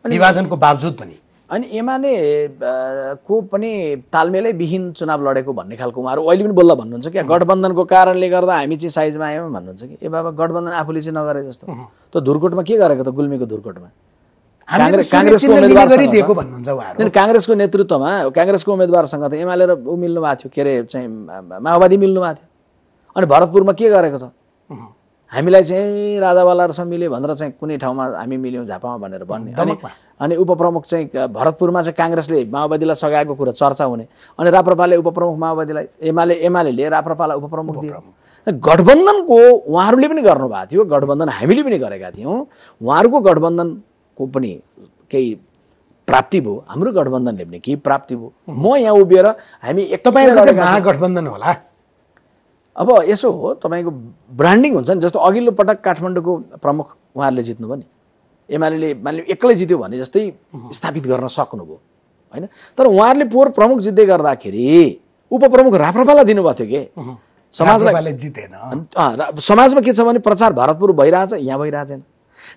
विभाजनको बावजुद पनि। अनि एमाले को पनि तालमेलै विहीन चुनाव लडेको भन्ने खालको उहाँहरू अहिले पनि बोल्दा भन्नुहुन्छ क्या, गठबन्धनको कारणले गर्दा हामी चाहिँ साइजमा आयौँ भन्नुहुन्छ कि। ए बाबा, गठबन्धन आफूले चाहिँ नगरे जस्तो। त धुर्कोटमा के गरेको त? गुल्मीको धुर्कोटमा काङ्ग्रेसको नेतृत्वमा काङ्ग्रेसको उम्मेदवारसँग त एमाले र ऊ मिल्नु भएको थियो, के अरे चाहिँ माओवादी मिल्नु भएको थियो। अनि भरतपुरमा के गरेको छ? हामीलाई चाहिँ राजावालाहरूसँग मिल्यो भनेर चाहिँ कुनै ठाउँमा हामी मिल्यौँ झापामा भनेर भन्ने। अनि उपप्रमुख चाहिँ भरतपुरमा चाहिँ काङ्ग्रेसले माओवादीलाई सघाएको कुरा चर्चा हुने, अनि राप्रपाले उपप्रमुख माओवादीलाई, एमाले राप्रपालाई उपप्रमुख दियो। गठबन्धनको उहाँहरूले पनि गर्नुभएको थियो, गठबन्धन हामीले पनि गरेका थियौँ। उहाँहरूको गठबन्धनको पनि केही प्राप्ति भयो, हाम्रो गठबन्धनले पनि केही प्राप्ति भयो। म यहाँ उभिएर हामी महागठबन्धन होला। अब यसो हो, तपाईँको ब्रान्डिङ हुन्छ नि। जस्तो अघिल्लो पटक काठमाडौँको प्रमुख उहाँहरूले जित्नु भने एमाले मानिलिउँ एक्लै जित्यो भने जस्तै स्थापित गर्न सक्नुभयो होइन। तर उहाँहरूले पोहोर प्रमुख जित्दै गर्दाखेरि उपप्रमुख राप्रपालाई दिनुभएको थियो कि समाजलाई जितेन। समाजमा के छ भने प्रचार भरतपुर भइरहेछ, यहाँ भइरहेछन्।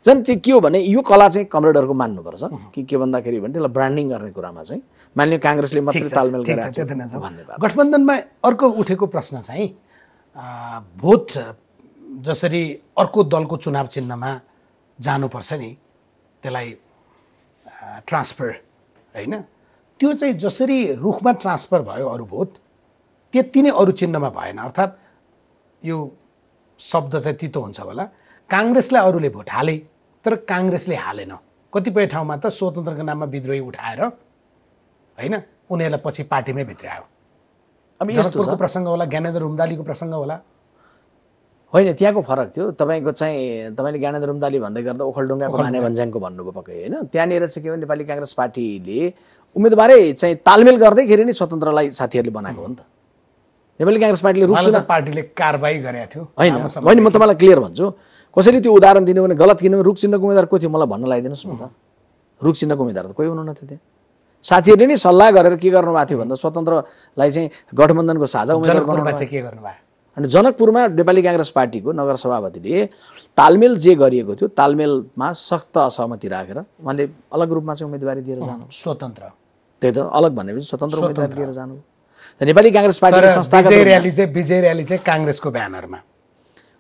झन् त्यो के हो भने यो कला चाहिँ कमरेडहरूको मान्नुपर्छ कि के भन्दाखेरि भने त्यसलाई ब्रान्डिङ गर्ने कुरामा चाहिँ मानिलिउँ काङ्ग्रेसले मात्रै तालमेल गरेर। गठबन्धनमा अर्को उठेको प्रश्न चाहिँ भोट जसरी अर्को दलको चुनाव चिन्हमा जानुपर्छ नि, त्यसलाई ट्रान्सफर होइन, त्यो चाहिँ जसरी रुखमा ट्रान्सफर भयो अरू भोट, त्यति नै अरू चिन्हमा भएन। अर्थात् यो शब्द चाहिँ तितो हुन्छ होला, काङ्ग्रेसलाई अरूले भोट हाले तर काङ्ग्रेसले हालेन। कतिपय ठाउँमा त स्वतन्त्रको नाममा विद्रोही उठाएर होइन उनीहरूलाई पछि पार्टीमै भित्रायो। अब जनकपुरको प्रसङ्ग होला, ज्ञानेन्द्र रुम्दालीको प्रसङ्ग होला। होइन, त्यहाँको फरक थियो। तपाईँको चाहिँ तपाईँले ज्ञानेन्द्र रुम्दाली भन्दै गर्दा ओखलढुङ्गाको माने भन्ज्याङको भन्नुभयो पक्कै होइन। त्यहाँनिर चाहिँ के भने नेपाली काङ्ग्रेस पार्टीले उम्मेदवारै चाहिँ तालमेल गर्दैखेरि नै स्वतन्त्रलाई साथीहरूले बनाएको हो नि त। नेपाली काङ्ग्रेस पार्टीले पार्टीले कारबाही गरेको थियो होइन। म तपाईँलाई क्लियर भन्छु, कसरी त्यो उदाहरण दिनु भने गलत किनभने रुख चिन्हको उम्मेदवार को थियो मलाई भन्न लगाइदिनुहोस् न त। रुख चिन्हको उम्मेदवार त कोही हुनुहुन्न थियो त्यहाँ। साथीहरूले नै सल्लाह गरेर के गर्नुभएको थियो भन्दा स्वतन्त्रलाई चाहिँ गठबन्धनको साझा उम्मेदवार बनाउनु के गर्नुभयो। अनि जनकपुरमा नेपाली काङ्ग्रेस पार्टीको नगर सभापतिले तालमेल जे गरिएको थियो तालमेलमा सख्त असहमति राखेर उहाँले अलग रूपमा चाहिँ उम्मेदवारी दिएर जानु। स्वतन्त्र, त्यही त अलग भनेपछि स्वतन्त्र उम्मेदवारी दिएर जानु। नेपाली काङ्ग्रेस पार्टीको संस्थागत विजय र्याली चाहिँ काङ्ग्रेसको ब्यानरमा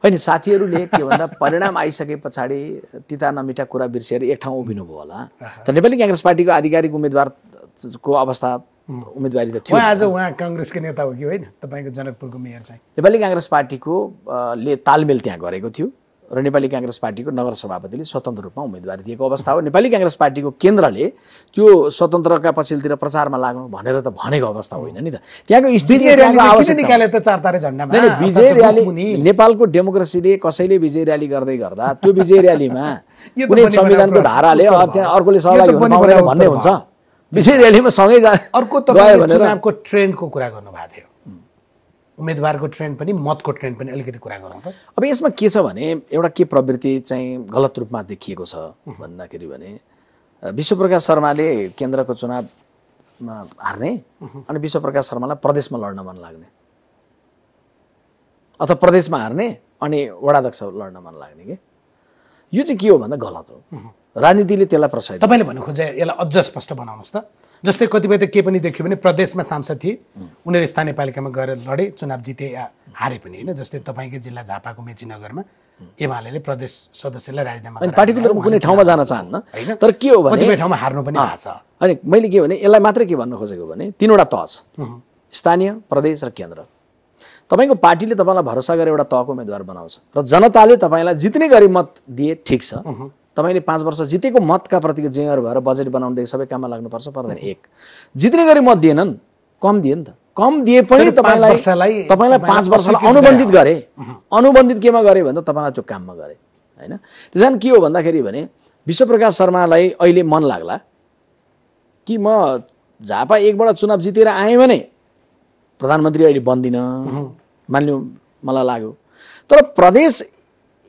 होइन। साथीहरूले के भन्दा परिणाम आइसके पछाडि तिता नमिठा कुरा बिर्सेर एक ठाउँ उभिनु भयो होला। त नेपाली काङ्ग्रेस पार्टीको आधिकारिक उम्मेदवारको अवस्था उम्मेदवारी त थियो। आज उहाँ काङ्ग्रेसकै नेता हो कि होइन? तपाईँको जनकपुरको मेयर चाहिँ नेपाली काङ्ग्रेस पार्टीको ले तालमेल त्यहाँ गरेको थियो र नेपाली काङ्ग्रेस पार्टीको नगर सभापतिले स्वतन्त्र रूपमा उम्मेदवारी दिएको अवस्था हो। नेपाली काङ्ग्रेस पार्टीको केन्द्रले त्यो स्वतन्त्रका पछिल्तिर प्रचारमा लाग्नु भनेर त भनेको अवस्था होइन नि त। त्यहाँको स्थिति निकाले त 4 तारे झन्डामा विजय र्याली नेपालको डेमोक्रेसीले कसैले विजय र्याली गर्दै गर्दा त्यो विजय र्यालीमा कुनै संविधानको धाराले त्यहाँ अर्कोले सहभागी हुनु पाउँदैन भन्ने हुन्छ। विजय र्यालीमा सँगै अर्को तपाईले चुनावको ट्रेन्डको कुरा गर्नुभएको थियो, उम्मेदवारको ट्रेन्ड पनि मतको ट्रेन्ड पनि अलिकति कुरा गरौँ त। अब यसमा के छ भने एउटा के प्रवृत्ति चाहिँ गलत रूपमा देखिएको छ भन्दाखेरि भने विश्वप्रकाश शर्माले केन्द्रको चुनावमा हार्ने अनि विश्वप्रकाश शर्मालाई प्रदेशमा लड्न मन लाग्ने अथवा प्रदेशमा हार्ने अनि वडाध्यक्ष लड्न मन लाग्ने के यो चाहिँ के हो भन्दा गलत हो। राजनीतिले त्यसलाई प्रोत्साहित तपाईँले भन्नु खोजे यसलाई अझ स्पष्ट बनाउनुहोस् त। जस्तै कतिपय त के पनि देखियो भने प्रदेशमा सांसद थिए, उनीहरू स्थानीय पालिकामा गएर लडे, चुनाव जिते या हारे पनि होइन। जस्तै तपाईँकै जिल्ला झापाको मेचीनगरमा एमाले प्रदेश सदस्यलाई राजीनामा पार्टिकुलर कुनै ठाउँमा जान चाहन्न होइन। तर के हो भने कतिपय ठाउँमा हार्नु पनि भएको छ। अनि मैले के भने यसलाई मात्रै के भन्न खोजेको भने 3वटा तह छ, स्थानीय, प्रदेश र केन्द्र। तपाईँको पार्टीले तपाईँलाई भरोसा गरेर एउटा तहको उम्मेदवार बनाउँछ र जनताले तपाईँलाई जित्ने गरी मत दिए ठिक छ। तपाईँले 5 वर्ष जितेको मतका प्रतिको जिम्मेवार भएर बजेट बनाउनदेखि सबै काममा लाग्नुपर्छ पर्दैन। 1 जित्ने गरी मत दिएनन्, कम दिए नि त। कम दिए पनि तपाईँलाई 5 वर्षलाई अनुबन्धित गरे। अनुबन्धित केमा गरे भन्दा तपाईँलाई त्यो काममा गरे होइन। त्यसैले के हो भन्दाखेरि भने विश्वप्रकाश शर्मालाई अहिले मन लाग्ला कि म झापा 1बाट चुनाव जितेर आएँ भने प्रधानमन्त्री अहिले बन्दिनँ मान्यो मलाई लाग्यो। तर प्रदेश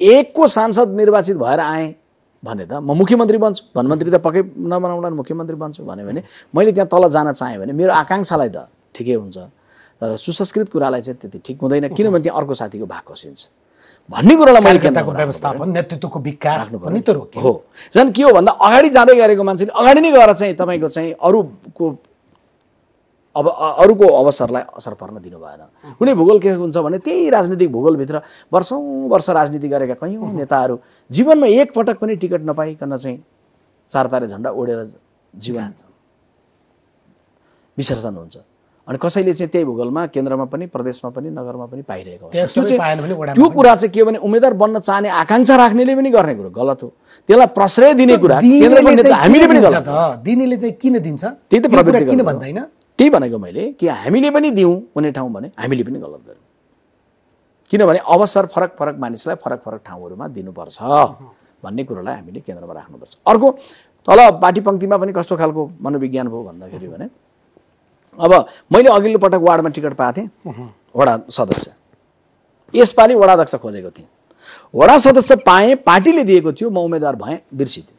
1 को सांसद निर्वाचित भएर आएँ भने त म मुख्यमन्त्री बन्छु, प्रधानमन्त्री त पक्कै नबनाउँला मुख्यमन्त्री बन्छु भने मैले त्यहाँ तल जान चाहेँ भने मेरो आकाङ्क्षालाई त ठिकै हुन्छ। तर सुसंस्कृत कुरालाई चाहिँ त्यति ठिक हुँदैन, किनभने त्यहाँ अर्को साथीको भाग खसिन्छ भन्ने कुरालाई मैले केन्द्रको व्यवस्थापन नेतृत्वको विकास पनि त रोक्यो हो। झन् के हो भन्दा अगाडि जाँदै गरेको मान्छेले अगाडि नै गएर चाहिँ तपाईँको चाहिँ अरूको अवसरलाई असर पर्न दिनु भएन। कुनै भूगोल के हुन्छ भने त्यही राजनीतिक भूगोलभित्र वर्षौँ वर्ष राजनीति गरेका कैयौँ नेताहरू जीवनमा एक पटक पनि टिकट नपाइकन चाहिँ 4 तारे झन्डा ओढेर जीवन विसर्जन हुन्छ। अनि कसैले चाहिँ त्यही भूगोलमा केन्द्रमा पनि प्रदेशमा पनि नगरमा पनि पाइरहेको त्यो कुरा चाहिँ के भने उम्मेदवार बन्न चाहने आकाङ्क्षा राख्नेले पनि गर्ने कुरो गलत हो। त्यसलाई प्रश्रय दिने कुरा हामीले पनि गलत दिनेले चाहिँ किन दिन्छ त्यही त प्रवृत्ति किन भन्दैन। त्यही भनेको मैले कि हामीले पनि दिउँ कुनै ठाउँ भने हामीले पनि गलत गर्यौँ। किनभने अवसर फरक फरक मानिसलाई फरक फरक ठाउँहरूमा दिनुपर्छ भन्ने कुरोलाई हामीले केन्द्रमा राख्नुपर्छ। अर्को तल पार्टी पङ्क्तिमा पनि कस्तो खालको मनोविज्ञान भयो भन्दाखेरि भने अब मैले अघिल्लो पटक वार्डमा टिकट पाएको थिएँ वडा सदस्य, यसपालि वडाध्यक्ष खोजेको थिएँ। वडा सदस्य पाएँ, पार्टीले दिएको थियो, म उम्मेदवार भएँ, बिर्सिथेँ।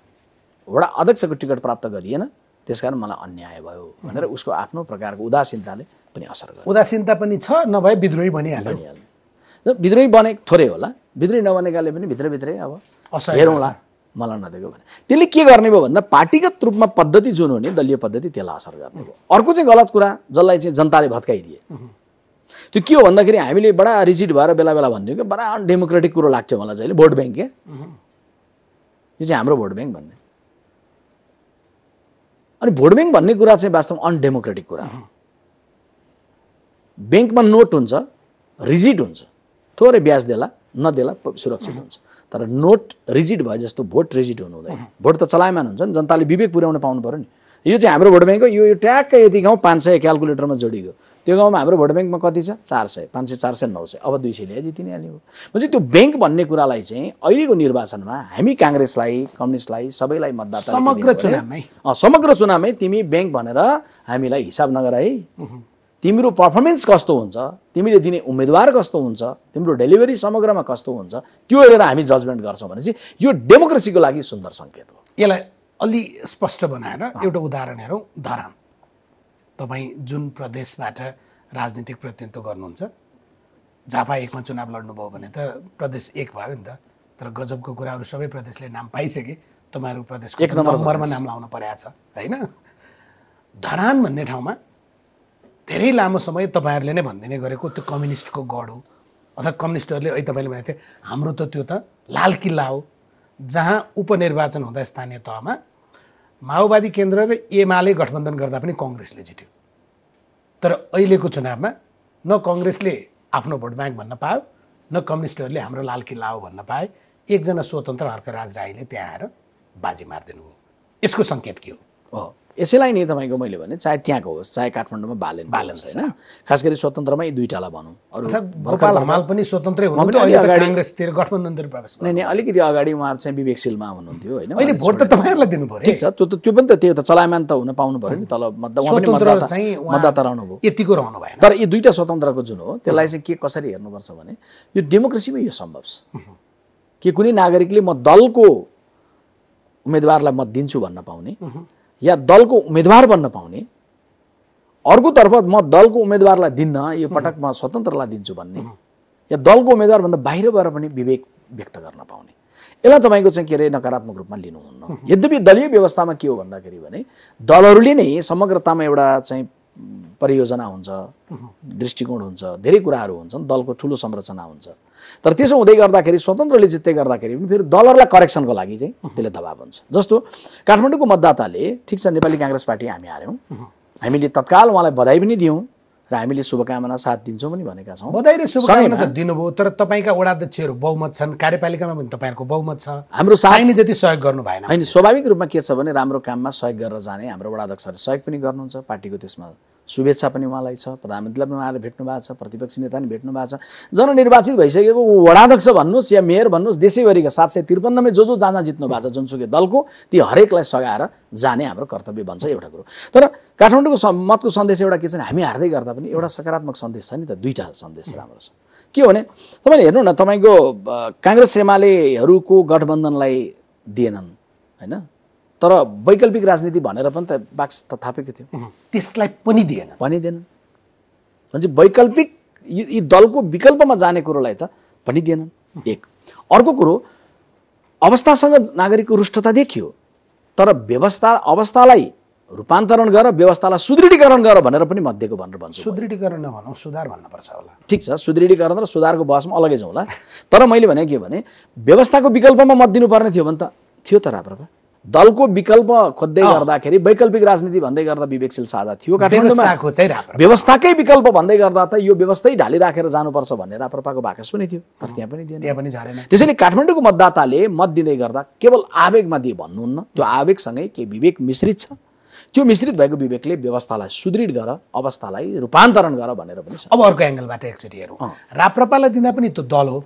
वडा अध्यक्षको टिकट प्राप्त गरिएन, त्यसकारण मलाई अन्याय भयो भनेर उसको आफ्नो प्रकारको उदासीनताले पनि असर गर्यो। उदासीनता पनि छ, नभए विद्रोही बनिहाल्यो। विद्रोही बने थोरै होला, विद्रोही नबनेकाले पनि भित्रभित्रै अब हेरौँला मलाई नदिएको भने त्यसले के गर्ने भयो भन्दा पार्टीगत रूपमा पद्धति जुन हो नि दलीय पद्धति त्यसलाई असर गर्ने भयो। अर्को चाहिँ गलत कुरा जसलाई चाहिँ जनताले भत्काइदिए त्यो के हो भन्दाखेरि हामीले बडा रिजिड भएर बेला बेला भन्थ्यौँ कि बडा अनडेमोक्रेटिक कुरो लाग्थ्यो मलाई चाहिँ भोट ब्याङ्क के यो चाहिँ हाम्रो भोट ब्याङ्क भन्ने। अनि भोट ब्याङ्क भन्ने कुरा चाहिँ वास्तवमा अनडेमोक्रेटिक कुरा हो। ब्याङ्कमा नोट हुन्छ, रिजिड हुन्छ, थोरै ब्याज देला नदेला सुरक्षित हुन्छ। तर नोट रिजिड भए जस्तो भोट रिजिड हुनु हुँदैन। भोट त चलायमान हुन्छ नि, जनताले विवेक पुर्याउन पाउनु पर्यो नि। यो चाहिँ हाम्रो भोट ब्याङ्क हो, यो ट्याक्कै यति गाउँ 500 क्यालकुलेटरमा जोडियो, त्यो गाउँमा हाम्रो भोट ब्याङ्कमा कति छ 400, 500, 400, 900, अब 200 ल्याए जिति नै हाल्यो। म्हणजे त्यो ब्याङ्क भन्ने कुरालाई चाहिँ अहिलेको निर्वाचनमा हामी काङ्ग्रेसलाई, कम्युनिस्टलाई, सबैलाई मतदाता समग्र चुनावमै तिमी ब्याङ्क भनेर हामीलाई हिसाब नगर है। तिम्रो पर्फर्मेन्स कस्तो हुन्छ, तिमीले दिने उम्मेदवार कस्तो हुन्छ, तिम्रो डेलिभरी समग्रमा कस्तो हुन्छ, त्यो हेरेर हामी जजमेन्ट गर्छौँ भने चाहिँ यो डेमोक्रेसीको लागि सुन्दर सङ्केत हो। यसलाई अलि स्पष्ट बनाएर एउटा उदाहरण हेरौँ। धरान, तपाईँ जुन प्रदेशबाट राजनीतिक प्रतिनिधित्व गर्नुहुन्छ, झापा 1मा चुनाव लड्नुभयो भने त प्रदेश 1 भयो नि त। तर गजबको कुराहरू सबै प्रदेशले नाम पाइसके, तपाईँहरू प्रदेशको 1 नम्बरमा नाम लाउन परेको छ होइन। धरान भन्ने ठाउँमा धेरै लामो समय तपाईँहरूले नै भनिदिने गरेको त्यो कम्युनिस्टको गढ हो अथवा कम्युनिस्टहरूले अहिले तपाईँले भनेको थिए हाम्रो त त्यो त लाल किल्ला हो जहाँ उपनिर्वाचन हुँदा स्थानीय तहमा माओवादी केन्द्र र एमाले गठबन्धन गर्दा पनि कङ्ग्रेसले जित्यो तर अहिलेको चुनावमा न कङ्ग्रेसले आफ्नो भोट ब्याङ्क भन्न पायो न कम्युनिस्टहरूले हाम्रो लाल किल्ला हो भन्न पाए एकजना स्वतन्त्र हर्कराज राईले त्यहाँ आएर बाजी मारिदिनु भयो यसको सङ्केत के हो यसैलाई नि तपाईँको मैले भने चाहे त्यहाँको होस् चाहे काठमाडौँमा बालेन होइन खास गरी स्वतन्त्रमा यी दुईटालाई भनौँ गोपाल हमाल पनि स्वतन्त्रै हुनुहुन्थ्यो अहिले त काङ्ग्रेसतिर गठबन्धनतिर प्रवेश नै अलिकति अगाडि उहाँ चाहिँ विवेकशीलमा हुनुहुन्थ्यो होइन अहिले भोट त तपाईँहरूलाई दिनु पर्यो ठिक छ त्यो पनि त त्यो त चलायमान त हुन पाउनु पर्यो नि तल मतदाता रहनु भयो यतिको रहनु भएन तर यी दुईटा स्वतन्त्रको जुन हो त्यसलाई चाहिँ के कसरी हेर्नुपर्छ भने यो डेमोक्रेसीमा यो सम्भव छ कि कुनै नागरिकले म दलको उम्मेदवारलाई मत दिन्छु भन्न पाउने या दलको उम्मेदवार बन्न पाउने अर्कोतर्फ म दलको उम्मेदवारलाई दिन्न यो पटक म स्वतन्त्रलाई दिन्छु भन्ने या दलको उम्मेदवारभन्दा बाहिरबाट पनि विवेक व्यक्त गर्न पाउने यसलाई तपाईँको चाहिँ के अरे नकारात्मक रूपमा लिनुहुन्न यद्यपि दलीय व्यवस्थामा के हो भन्दाखेरि भने दलहरूले नै समग्रतामा एउटा चाहिँ परियोजना हुन्छ दृष्टिकोण हुन्छ धेरै कुराहरू हुन्छन् दलको ठुलो संरचना हुन्छ तर त्यसो हुँदै गर्दाखेरि स्वतन्त्रले जित्दै गर्दाखेरि पनि फेरि दलहरूलाई करेक्सनको लागि चाहिँ त्यसले दबाब हुन्छ जस्तो काठमाडौँको मतदाताले ठिक छ नेपाली काङ्ग्रेस पार्टी हामी हार्यौँ हामीले तत्काल उहाँलाई बधाई पनि दियौँ र हामीले शुभकामना साथ दिन्छौँ पनि भनेका छौँ बधाई र शुभकामना त दिनुभयो तर तपाईँका वडा अध्यक्षहरू बहुमत छन् कार्यपालिकामा पनि तपाईँहरूको बहुमत छ हाम्रो चाहिने जति सहयोग गर्नु भएन होइन स्वाभाविक रूपमा के छ भने राम्रो काममा सहयोग गरेर जाने हाम्रो वडा अध्यक्षहरूले सहयोग पनि गर्नुहुन्छ पार्टीको त्यसमा शुभेच्छा पनि उहाँलाई छ प्रधानमन्त्रीलाई पनि उहाँले भेट्नु भएको छ प्रतिपक्षी नेता पनि भेट्नु भएको छ जननिर्वाचित भइसकेको वडाध्यक्ष भन्नुहोस् या मेयर भन्नुहोस् देशैभरिका 753 जो जहाँ जित्नु भएको छ जुनसुकै दलको ती हरेकलाई सघाएर जाने हाम्रो कर्तव्य बन्छ एउटा कुरो तर काठमाडौँको मतको सन्देश एउटा के छ भने हामी हार्दै गर्दा पनि एउटा सकारात्मक सन्देश छ नि त दुईटा सन्देश राम्रो छ के हो भने तपाईँले हेर्नु न तपाईँको काङ्ग्रेस एमालेहरूको गठबन्धनलाई दिएनन् होइन तर वैकल्पिक राजनीति भनेर पनि त बाक्स त थापेको थियो त्यसलाई पनि दिएन भने वैकल्पिक यी दलको विकल्पमा जाने कुरोलाई त पनि दिएनन् एक अर्को कुरो अवस्थासँग नागरिकको रुष्टता देखियो तर अवस्थालाई रूपान्तरण गर व्यवस्थालाई सुदृढीकरण गर भनेर पनि मध्येको भनेर भन्छु सुदृढीकरण नभनौँ सुधार भन्नुपर्छ होला ठिक छ सुदृढीकरण र सुधारको बहसमा अलगै जाउँला तर मैले भने के भने व्यवस्थाको विकल्पमा मत दिनुपर्ने थियो भने त थियो त राप्रपा दलको विकल्प खोज्दै गर्दाखेरि वैकल्पिक राजनीति भन्दै गर्दा विवेकशील साझा थियो काठमाडौँमा व्यवस्थाकै विकल्प भन्दै गर्दा त यो व्यवस्थै ढालिराखेर जानुपर्छ भन्ने राप्रपाको बाकस पनि थियो तर त्यहाँ पनि दिएन त्यहाँ पनि झरेन त्यसैले काठमाडौँको मतदाताले मत दिँदै गर्दा केवल आवेगमा दिए भन्नुहुन्न त्यो आवेगसँगै के विवेक मिश्रित छ त्यो मिश्रित भएको विवेकले व्यवस्थालाई सुदृढ गर अवस्थालाई रूपान्तरण गर भनेर पनि अब अर्को एङ्गलबाट एकचोटि हेरौँ राप्रपालाई दिँदा पनि त्यो दल हो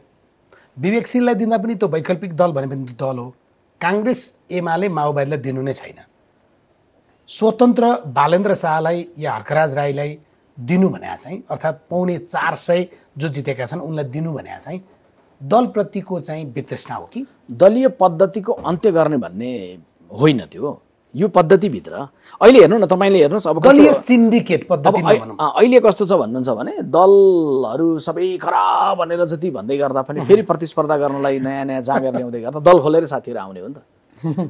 विवेकशीललाई दिँदा पनि त्यो वैकल्पिक दल भने पनि त्यो दल हो काङ्ग्रेस एमाले माओवादीलाई दिनु नै छैन स्वतन्त्र बालेन्द्र शाहलाई या हर्कराज राईलाई दिनु भने चाहिँ अर्थात् 450 जो जितेका छन् उनलाई दिनु भने चाहिँ दलप्रतिको चाहिँ वितृष्णा हो कि दलीय पद्धतिको अन्त्य गर्ने भन्ने होइन त्यो यो पद्धतिभित्र अहिले हेर्नु न तपाईँले हेर्नुहोस् अब दलीय सिन्डिकेट पद्धति अहिले कस्तो छ भन्नुहुन्छ भने दलहरू सबै खराब भनेर जति भन्दै गर्दा पनि फेरि प्रतिस्पर्धा गर्नलाई नयाँ नयाँ जाँगर ल्याउँदै गर्दा दल खोलेर साथीहरू आउने हो नि त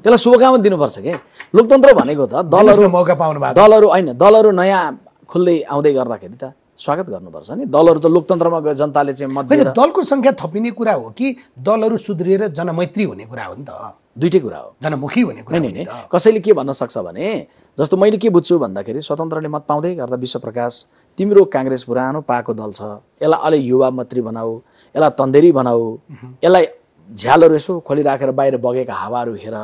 त्यसलाई शुभकामना दिनुपर्छ के लोकतन्त्र भनेको त दलहरू मौका पाउनु भएको दलहरू होइन दलहरू नयाँ खुल्दै आउँदै गर्दाखेरि त स्वागत गर्नुपर्छ नि दलहरू त लोकतन्त्रमा गए जनताले चाहिँ मत दिएर दलको संख्या थपिने कुरा हो कि दलहरू सुध्रिएर जनमैत्री हुने कुरा हो नि त दुईटै कुरा हो जनमुखी हुने कुरा होइन कसैले के भन्न सक्छ भने जस्तो मैले के बुझ्छु भन्दाखेरि स्वतन्त्रले मत पाउँदै गर्दा विश्वप्रकाश तिम्रो काङ्ग्रेस पुरानो पाएको दल छ यसलाई अलि युवा मन्त्री बनाऊ यसलाई तन्देरी बनाऊ यसलाई झ्यालहरू यसो खोलिराखेर बाहिर बगेका हावाहरू हेर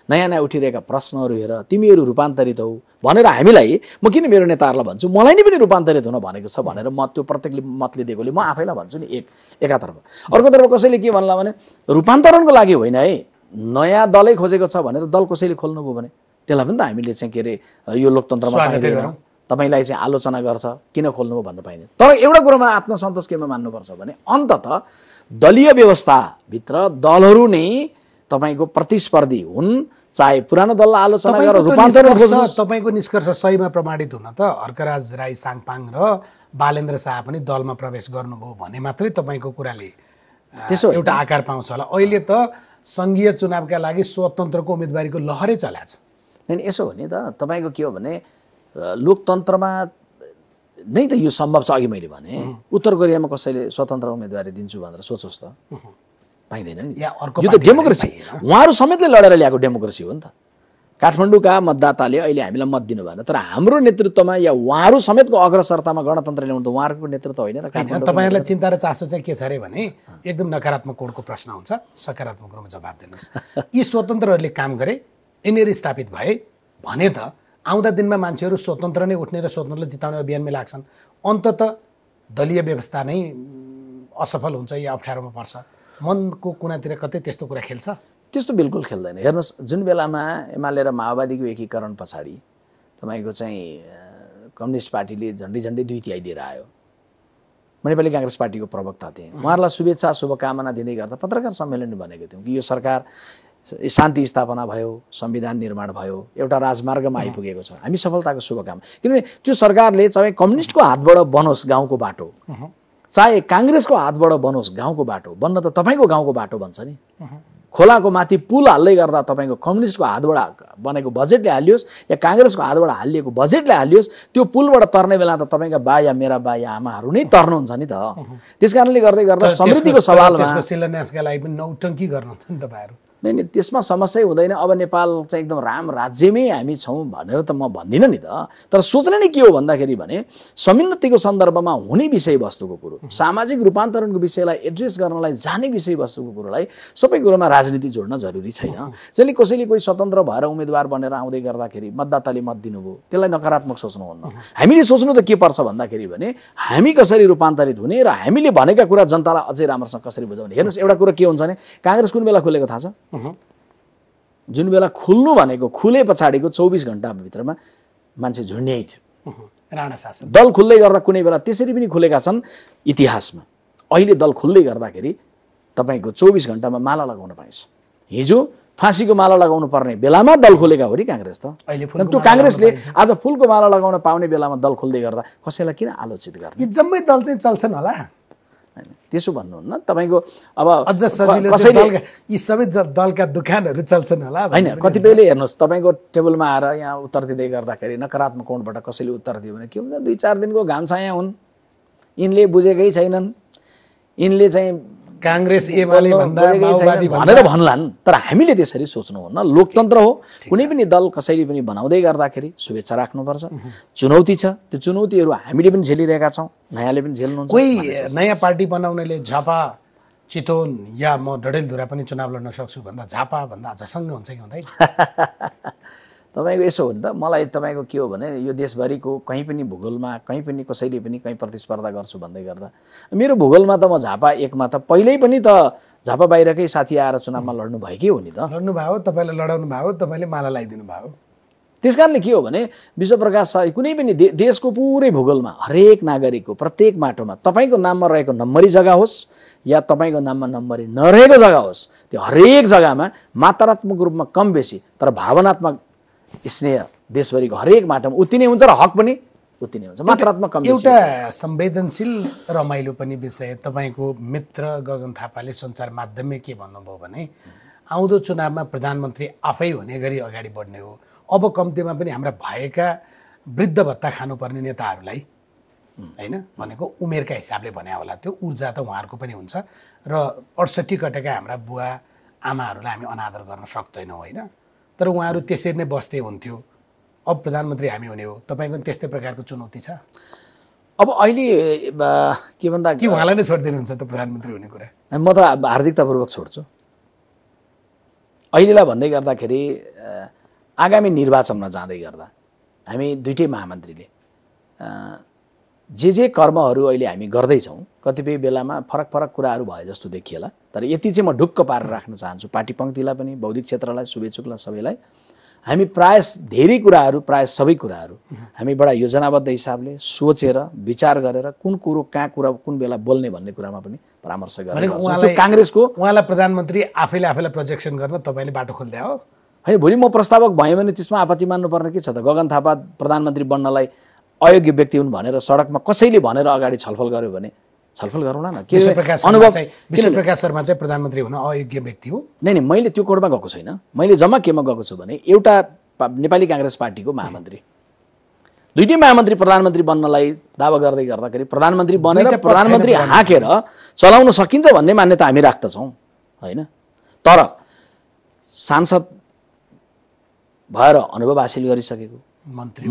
नयाँ नयाँ उठिरहेका प्रश्नहरू हेर तिमीहरू रूपान्तरित हौ भनेर हामीलाई म किन मेरो नेताहरूलाई भन्छु मलाई नै पनि रूपान्तरित हुन भनेको छ भनेर म त्यो प्रत्येकले मतले दिएकोले म आफैलाई भन्छु नि एकातर्फ अर्कोतर्फ कसैले के भन्ला भने रूपान्तरणको लागि होइन है नयाँ दलै खोजेको छ भनेर दल कसैले खोल्नुभयो भने त्यसलाई पनि त हामीले चाहिँ के अरे यो लोकतन्त्रमा तपाईँलाई चाहिँ आलोचना गर्छ किन खोल्नुभयो भन्न पाइँदैन तर एउटा कुरोमा आत्मसन्तोष केमा मान्नुपर्छ भने अन्ततः दलीय व्यवस्थाभित्र दलहरू नै तपाईँको प्रतिस्पर्धी हुन् चाहे पुरानो दललाई आलोचना गरेर रूपान्तरण खोज्नुहोस् तपाईँको निष्कर्ष सहीमा प्रमाणित हुन त हर्कराज राई साङपाङ र बालेन्द्र शाह पनि दलमा प्रवेश गर्नुभयो भने मात्रै तपाईँको कुराले त्यसो एउटा आकार पाउँछ होला अहिले त सङ्घीय चुनावका लागि स्वतन्त्रको उम्मेदवारीको लहरै चलाएको छ होइन यसो हो नि त तपाईँको के हो भने लोकतन्त्रमा नै त यो सम्भव छ। अघि मैले भने उत्तर कोरियामा कसैले स्वतन्त्र उम्मेदवारी दिन्छु भनेर सोचोस् त, पाइँदैन नि। यो त डेमोक्रेसी, उहाँहरू समेतले लडेर ल्याएको डेमोक्रेसी हो नि त। काठमाडौँका मतदाताले अहिले हामीलाई मत दिनु भएन, तर हाम्रो नेतृत्वमा या उहाँहरू समेतको अग्रसरतामा गणतन्त्र ल्याउनु त उहाँहरूको नेतृत्व होइन र। तपाईँहरूलाई चिन्ता र चासो चाहिँ के छ अरे भने एकदम नकारात्मक कोणको प्रश्न हुन्छ, सकारात्मक रूपमा जवाब दिनुहोस्। यी स्वतन्त्रहरूले काम गरे, यिनीहरू स्थापित भए भने त आउँदा दिनमा मान्छेहरू स्वतन्त्र नै उठ्ने र स्वतन्त्रले जिताउने अभियानमै लाग्छन्। अन्तत दलीय व्यवस्था नै असफल हुन्छ या अप्ठ्यारोमा पर्छ। मनको कुनातिर कतै त्यस्तो कुरा खेल्छ? त्यस्तो बिल्कुल खेल्दैन। हेर्नुहोस्, जुन बेलामा एमाले र माओवादीको एकीकरण पछाडि तपाईँको चाहिँ कम्युनिस्ट पार्टीले झन्डै 2 तिहाई लिएर आयो। म नेपाली काङ्ग्रेस पार्टीको प्रवक्ता थिएँ। उहाँहरूलाई शुभेच्छा शुभकामना दिँदै गर्दा पत्रकार सम्मेलन भनेको थियौँ कि यो सरकार शान्ति स्थापना भयो, संविधान निर्माण भयो, एउटा राजमार्गमा आइपुगेको छ, हामी सफलताको शुभकामना। किनभने त्यो सरकारले चाहे कम्युनिस्टको हातबाट बनोस् गाउँको बाटो, चाहे काङ्ग्रेसको हातबाट बनोस् गाउँको बाटो, बन्न त तपाईँको गाउँको बाटो बन्छ नि। खोलाको माथि पुल हाल्दै गर्दा तपाईँको कम्युनिस्टको हातबाट बनेको बजेटले हालियोस् या काङ्ग्रेसको हातबाट हालिएको बजेटले हालियोस्, त्यो पुलबाट तर्ने बेला त तपाईँका बा या मेरा बा या आमाहरू नै तर्नुहुन्छ नि त। त्यस कारणले गर्दा समृद्धिको सवालमा शिलान्यासका लागि पनि नौटङ्की गर्नुहुन्छ नि तपाईँहरू। नै त्यसमा समस्या हुँदैन। अब नेपाल चाहिँ एकदम राम राज्यमै हामी छौँ भनेर त म भन्दिनँ नि त। तर सोच्ने नै के हो भन्दाखेरि भने समुन्नतिको सन्दर्भमा हुने विषयवस्तुको कुरो, सामाजिक रूपान्तरणको विषयलाई एड्रेस गर्नलाई जाने विषयवस्तुको कुरोलाई सबै कुरोमा राजनीति जोड्न जरुरी छैन। जसले कसैले कोही स्वतन्त्र भएर उम्मेदवार बनेर आउँदै गर्दाखेरि मतदाताले मत दिनुभयो, त्यसलाई नकारात्मक सोच्नुहुन्न। हामीले सोच्नु त के पर्छ भन्दाखेरि भने हामी कसरी रूपान्तरित हुने र हामीले भनेका कुरा जनतालाई अझै राम्रोसँग कसरी बुझाउने। हेर्नुहोस्, एउटा कुरा के हुन्छ भने काङ्ग्रेस कुन बेला खुलेको थाहा छ? जुन बेला खुल्नु भनेको खुले पछाडिको 24 घण्टाभित्रमा मान्छे झुन्ड्याइ थियो। राणा शासन दल खुल्दै गर्दा कुनै बेला त्यसरी पनि खुलेका छन् इतिहासमा। अहिले दल खुल्दै गर्दाखेरि तपाईँको 24 घण्टामा माला लगाउन पाइन्छ। हिजो फाँसीको माला लगाउनु पर्ने बेलामा दल खुलेका हो नि काङ्ग्रेस त। त्यो काङ्ग्रेसले आज फुलको माला लगाउन पाउने बेलामा दल खुल्दै गर्दा कसैलाई किन आलोचित गर्ने? यी जम्मै दल चाहिँ चल्छन् होला? त्यसो भन्नुहुन्न तपाईँको। अब अझ सजिलो कसैले यी सबै दलका दुकानहरू चल्छन् होला होइन। कतिपयले हेर्नुहोस्, तपाईँको टेबलमा आएर यहाँ उत्तर दिँदै गर्दाखेरि नकारात्मक कोणबाट कसैले उत्तर दियो भने के हुन्छ, 2-4 दिनको घाम छाया हुन्, यिनले बुझेकै छैनन्, यिनले चाहिँ काङ्ग्रेस एमाले भन्दा माओवादी भनेर भन्लान्। तर हामीले त्यसरी सोच्नुहुन्न। लोकतन्त्र हो, कुनै पनि दल कसैले पनि बनाउँदै गर्दाखेरि शुभेच्छा राख्नुपर्छ। चुनौती छ, त्यो चुनौतीहरू हामीले पनि झेलिरहेका छौँ, नयाँले पनि झेल्नुहुन्छ। कोही नयाँ पार्टी बनाउनेले झापा, चितवन या म डडेलधुरा पनि चुनाव लड्न सक्छु भन्दा झापा भन्दा झसङ्ग हुन्छ कि हुँदैन? तपाईँको यसो हो नि त। मलाई तपाईँको के हो भने यो देशभरिको कहीँ पनि भूगोलमा कहीँ पनि कसैले पनि कहीँ प्रतिस्पर्धा गर्छु भन्दै गर्दा मेरो भूगोलमा त म झापा 1मा त पहिल्यै पनि त झापा बाहिरकै साथी आएर चुनावमा लड्नु भएकै हो नि त। लड्नु भयो, तपाईँले लडाउनु भयो, तपाईँले माला लगाइदिनु भयो। त्यस कारणले के हो भने विश्वप्रकाश शाह कुनै पनि देशको पुरै भूगोलमा हरेक नागरिकको प्रत्येक माटोमा तपाईँको नाममा रहेको नम्बरी जग्गा होस् या तपाईँको नाममा नम्बरी नरहेको जग्गा होस्, त्यो हरेक जग्गामा मात्रात्मक रूपमा कम बेसी तर भावनात्मक स्नेह देशभरिको हरेक माटोमा उति नै हुन्छ र हक पनि उति नै हुन्छ। मात्रात्मक कम बेसी। एउटा संवेदनशील रमाइलो पनि विषय, तपाईँको मित्र गगन थापाले सञ्चार माध्यममै के भन्नुभयो भने आउँदो चुनावमा प्रधानमन्त्री आफै हुने गरी अगाडि बढ्ने हो। अब कम्तीमा पनि हाम्रा भएका वृद्ध भत्ता खानुपर्ने नेताहरूलाई होइन भनेको उमेरका हिसाबले भने होला, त्यो ऊर्जा त उहाँहरूको पनि हुन्छ र 68 कटेका हाम्रा बुवा आमाहरूलाई हामी अनादर गर्न सक्दैनौँ होइन। तर उहाँहरू त्यसरी नै बस्दै हुन्थ्यो। अब प्रधानमन्त्री हामी हुने हो, तपाईँको त्यस्तै प्रकारको चुनौती छ? अब अहिले के भन्दा कि उहाँलाई नै छोडिदिनुहुन्छ त प्रधानमन्त्री हुने कुरा? म त हार्दिकतापूर्वक छोड्छु। अहिलेलाई भन्दै गर्दाखेरि आगामी निर्वाचनमा जाँदै गर्दा हामी दुईटै महामन्त्रीले जे कर्महरू अहिले हामी गर्दैछौँ, कतिपय बेलामा फरक फरक कुराहरू भए जस्तो देखिएला, तर यति चाहिँ म ढुक्क पारेर राख्न चाहन्छु पार्टी पङ्क्तिलाई पनि, बौद्धिक क्षेत्रलाई, शुभेच्छुकलाई, सबैलाई। हामी प्राय धेरै कुराहरू, प्राय सबै कुराहरू हामी बडा योजनाबद्ध हिसाबले सोचेर विचार गरेर कुन कुरो कहाँ कुरा कुन बेला बोल्ने भन्ने कुरामा पनि परामर्श गरेर काङ्ग्रेसको उहाँलाई प्रधानमन्त्री आफैलाई प्रोजेक्सन गर्न तपाईँले बाटो खोल्दै हो होइन। भोलि म प्रस्तावक भयो भने त्यसमा आपत्ति मान्नुपर्ने के छ त? गगन थापा प्रधानमन्त्री बन्नलाई अयोग्य व्यक्ति हुन् भनेर सडकमा कसैले भनेर अगाडि छलफल गर्यो भने छलफल गरौँला न। के अनुभव विश्वप्रकाश शर्मा चाहिँ प्रधानमन्त्री हुन अयोग्य व्यक्ति हो? नै मैले त्यो कोडमा गएको छैन। मैले जम्मा केमा गएको छु भने एउटा नेपाली काङ्ग्रेस पार्टीको महामन्त्री दुईटै महामन्त्री प्रधानमन्त्री बन्नलाई दावा गर्दै गर्दाखेरि प्रधानमन्त्री बनेर दुईटा पद प्रधानमन्त्री छैन हाँकेर चलाउन सकिन्छ भन्ने मान्यता हामी राख्दछौँ होइन। तर सांसद भएर अनुभव हासिल गरिसकेको,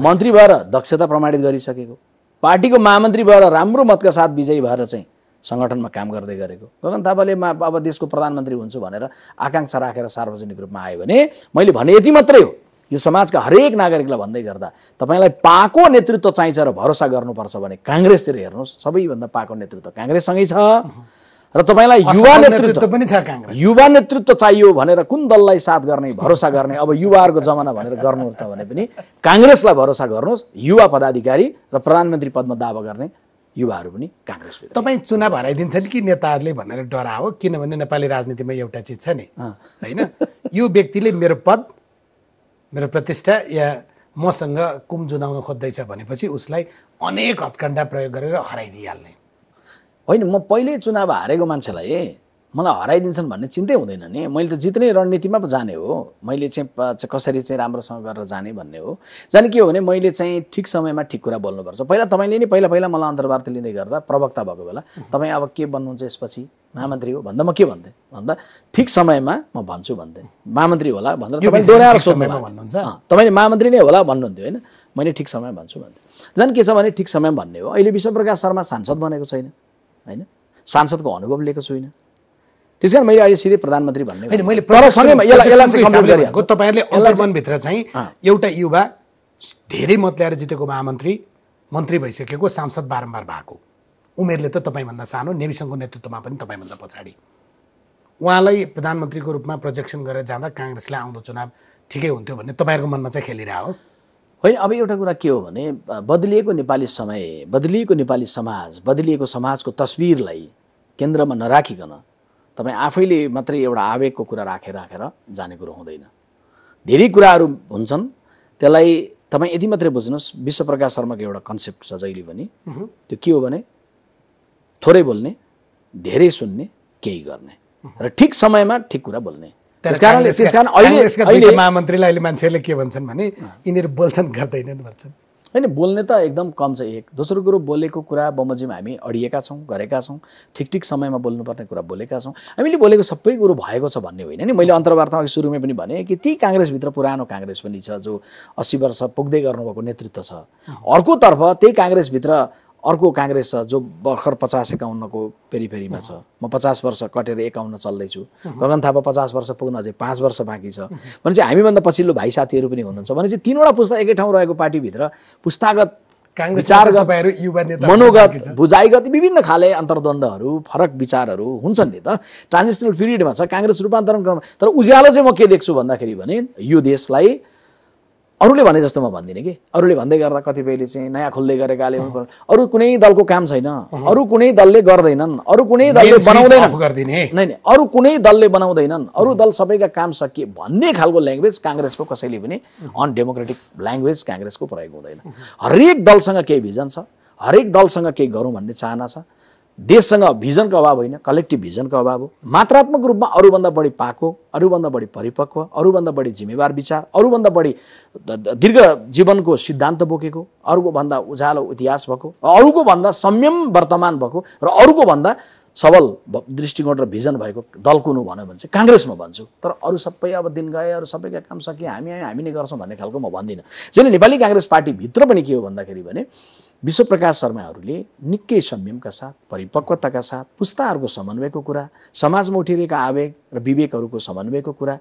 मन्त्री भएर दक्षता प्रमाणित गरिसकेको, पार्टीको महामन्त्री भएर राम्रो मतका साथ विजयी भएर चाहिँ सङ्गठनमा काम गर्दै गरेको गगन थापाले अब देशको प्रधानमन्त्री हुन्छु भनेर आकाङ्क्षा राखेर सार्वजनिक रूपमा आयो भने मैले भने यति मात्रै हो, यो समाजका हरेक नागरिकलाई भन्दै गर्दा तपाईँलाई पाको नेतृत्व चाहिन्छ र भरोसा गर्नुपर्छ भने काङ्ग्रेसतिर हेर्नुहोस्, सबैभन्दा पाको नेतृत्व काङ्ग्रेससँगै छ। र तपाईँलाई युवा नेतृत्व चाहियो भनेर कुन दललाई साथ गर्ने भरोसा गर्ने, अब युवाहरूको जमाना भनेर गर्नुहुन्छ भने पनि काङ्ग्रेसलाई भरोसा गर्नुहोस्। युवा पदाधिकारी र प्रधानमन्त्री पदमा दावा गर्ने युवाहरू पनि काङ्ग्रेस। तपाईँ चुनाव हराइदिन्छन् कि नेताहरूले भनेर डरा हो, किनभने नेपाली राजनीतिमा एउटा चिज छ नि होइन, यो व्यक्तिले मेरो पद मेरो प्रतिष्ठा या मसँग कुम जुदाउन खोज्दैछ भनेपछि उसलाई अनेक हत्कण्डा प्रयोग गरेर हराइदिइहाल्ने होइन। म पहिल्यै चुनाव हारेको मान्छेलाई मलाई हराइदिन्छन् भन्ने चिन्तै हुँदैन नि। मैले त जित्ने रणनीतिमा पो जाने हो, मैले चाहिँ कसरी चाहिँ राम्रोसँग गरेर जाने भन्ने हो। जाने के हो भने मैले चाहिँ ठिक समयमा ठिक कुरा बोल्नुपर्छ। पहिला तपाईँले नि पहिला मलाई अन्तर्वार्ता लिँदै गर्दा प्रवक्ता भएको बेला तपाईँ अब के बन्नुहुन्छ यसपछि महामन्त्री हो भन्दा म के भन्थेँ भन्दा ठिक समयमा म भन्छु भन्थेँ, महामन्त्री होला भनेर तपाईँ दोहोऱ्याएर सोध्नुभएको भन्नुहुन्छ, तपाईँले महामन्त्री नै होला भन्नुहुन्थ्यो होइन। मैले ठिक समय भन्छु भन्थेँ। झन् के छ भने ठिक समय भन्ने हो। अहिले विश्वप्रकाश शर्मा सांसद बनेको छैन होइन, सांसदको अनुभव लिएको छुइनँ, त्यस कारण मैले अहिले सिधै प्रधानमन्त्री भन्ने होइन। मैले तपाईँहरूले अन्तर्मनभित्र चाहिँ एउटा युवा धेरै मत ल्याएर जितेको महामन्त्री मन्त्री भइसकेको सांसद बारम्बार भएको, उमेरले त तपाईँभन्दा सानो, नेविसँगको नेतृत्वमा पनि तपाईँभन्दा पछाडि, उहाँलाई प्रधानमन्त्रीको रूपमा प्रोजेक्सन गरेर जाँदा काङ्ग्रेसले आउँदो चुनाव ठिकै हुन्थ्यो भन्ने तपाईँहरूको मनमा चाहिँ खेलिरहेको होइन। अब एउटा कुरा के हो भने बदलिएको नेपाली समय, बदलिएको नेपाली समाज, बदलिएको समाजको तस्बिरलाई केन्द्रमा नराखिकन तपाईँ आफैले मात्रै एउटा आवेगको कुरा राखेर जाने कुरो हुँदैन। धेरै कुराहरू हुन्छन्, त्यसलाई तपाईँ यति मात्रै बुझ्नुहोस्। विश्वप्रकाश शर्माको एउटा कन्सेप्ट छ जहिले पनि, त्यो के हो भने थोरै बोल्ने, धेरै सुन्ने, केही गर्ने र ठिक समयमा ठिक कुरा बोल्ने। त्यसकारण अहिले महामन्त्रीलाई अहिले मान्छेहरूले के भन्छन् भने यिनीहरू बोल्छन् गर्दैनन् भन्छन्। होइन, बोल्ने त एकदम कम छ एक। दोस्रो कुरो बोलेको कुरा बमोजिम हामी अडिएका छौँ, गरेका छौँ, ठिक समयमा बोल्नुपर्ने कुरा बोलेका छौँ। हामीले बोलेको सबै कुरो भएको छ भन्ने होइन नि। मैले अन्तर्वार्तामा सुरुमै पनि भने कि ती काङ्ग्रेसभित्र पुरानो काङ्ग्रेस पनि छ जो 80 वर्ष पुग्दै गर्नुभएको नेतृत्व छ, अर्कोतर्फ त्यही काङ्ग्रेसभित्र अर्को काङ्ग्रेस छ जो भर्खर 50-51 को पेरिफेरीमा छ। म 50 वर्ष कटेर 51 चल्दैछु, गगन थापा 50 वर्ष पुग्न अझै 5 वर्ष बाँकी छ भने चाहिँ हामीभन्दा पछिल्लो भाइ साथीहरू पनि हुनुहुन्छ भने चाहिँ तीनवटा पुस्ता एकै ठाउँ रहेको पार्टीभित्र पुस्तागत विचारगत मनोगत बुझाइगत विभिन्न खाले अन्तर्द्वन्द्वहरू फरक विचारहरू हुन्छन् नि त। ट्रान्जिसनल पिरियडमा छ काङ्ग्रेस रूपान्तरण क्रम। तर उज्यालो चाहिँ म के देख्छु भन्दाखेरि भने यो देशलाई अरूले भने जस्तो म भन्दिनँ कि, अरूले भन्दै गर्दा कतिपयले चाहिँ नयाँ खोल्दै गरेकाले अरू कुनै दलको काम छैन, अरू कुनै दलले गर्दैनन्, अरू कुनै दलले बनाउँदैनन्, नै अरू कुनै दलले बनाउँदैनन्, अरू दल सबैका काम सकिए भन्ने खालको ल्याङ्ग्वेज काङ्ग्रेसको कसैले पनि अनडेमोक्रेटिक ल्याङ्ग्वेज काङ्ग्रेसको प्रयोग हुँदैन। हरेक दलसँग केही भिजन छ, हरेक दलसँग केही गरौँ भन्ने चाहना छ। देशसँग भिजनको अभाव होइन, कलेक्टिभ भिजनको अभाव हो। मात्रात्मक रूपमा अरूभन्दा बढी पाको, अरूभन्दा बढी परिपक्व, अरूभन्दा बढी जिम्मेवार विचार, अरूभन्दा बढी दीर्घ जीवनको सिद्धान्त बोकेको, अरूको भन्दा उज्यालो इतिहास भएको, अरूको भन्दा संयम वर्तमान भएको र अरूको भन्दा सबल दृष्टिकोण र भिजन भएको दल कुन हो भन्यो भने चाहिँ काङ्ग्रेस म भन्छु। तर अरू सबै अब दिन गए, अरू सबैका काम सकिए, हामी नै गर्छौँ भन्ने खालको म भन्दिनँ। जसले नेपाली काङ्ग्रेस पार्टीभित्र पनि के हो भन्दाखेरि भने विश्वप्रकाश शर्माहरूले निकै संयमका साथ, परिपक्वताका साथ, पुस्ताहरूको समन्वयको कुरा, समाजमा उठिरहेका आवेग र विवेकहरूको समन्वयको कुरा,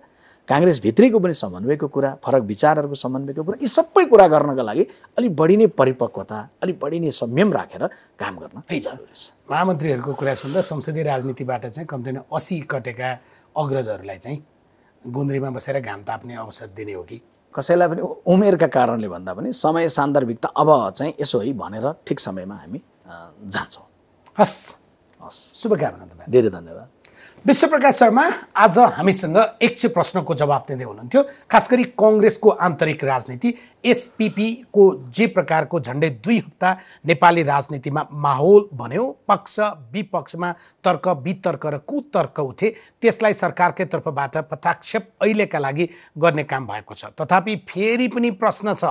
काङ्ग्रेसभित्रैको पनि समन्वयको कुरा, फरक विचारहरूको समन्वयको कुरा, यी सबै कुरा गर्नका लागि अलिक बढी नै परिपक्वता, अलिक बढी नै संयम राखेर काम गर्न जरुरी छ। महामन्त्रीहरूको कुरा सुन्दा संसदीय राजनीतिबाट चाहिँ कम्तीमा 80 कटेका अग्रजहरूलाई चाहिँ गुन्द्रीमा बसेर घाम ताप्ने अवसर दिने हो कि कसैलाई पनि उमेरका कारणले भन्दा पनि समय सान्दर्भिकता अब चाहिँ यसो है भनेर ठिक समयमा हामी जान्छौँ। हस् हस्, शुभकामना तपाईँ। धेरै धन्यवाद। विश्वप्रकाश शर्मा आज हामीसँग 100 प्रश्नको जवाब दिँदै हुनुहुन्थ्यो। खास गरी कङ्ग्रेसको आन्तरिक राजनीति एसपीपी को जे प्रकारको झन्डै 2 हप्ता नेपाली राजनीतिमा माहौल बन्यो, पक्ष विपक्षमा तर्क वितर्क र कुतर्क उठे, त्यसलाई सरकारकै तर्फबाट पटाक्षेप अहिलेका लागि गर्ने काम भएको छ। तथापि फेरि पनि प्रश्न छ,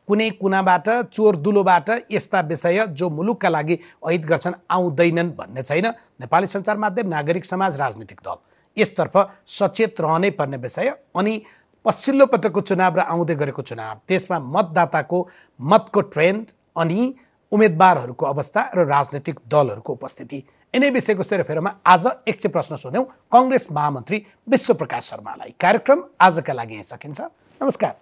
कुनै कुनाबाट चोरदुलोबाट यस्ता विषय जो मुलुकका लागि अहित गर्छन् आउँदैनन् भन्ने छैन। नेपाली सञ्चार माध्यम, नागरिक समाज, राजनीतिक दल यसतर्फ सचेत रहनै पर्ने विषय। अनि पछिल्लो पटकको चुनाव र आउँदै गरेको चुनाव, त्यसमा मतदाताको मतको ट्रेन्ड अनि उम्मेदवारहरूको अवस्था र राजनीतिक दलहरूको उपस्थिति, यिनै विषयको सेरोफेरोमा आज 100 प्रश्न सोध्यौँ कङ्ग्रेस महामन्त्री विश्वप्रकाश शर्मालाई। कार्यक्रम आजका लागि यहीँ सकिन्छ। नमस्कार।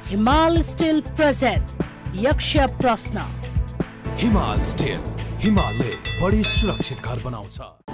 हिमाल स्टिल प्रेजेन्ट्स यक्ष प्रश्न। हिमाल स्टिल, हिमालले बढी सुरक्षित घर बनाउँछ।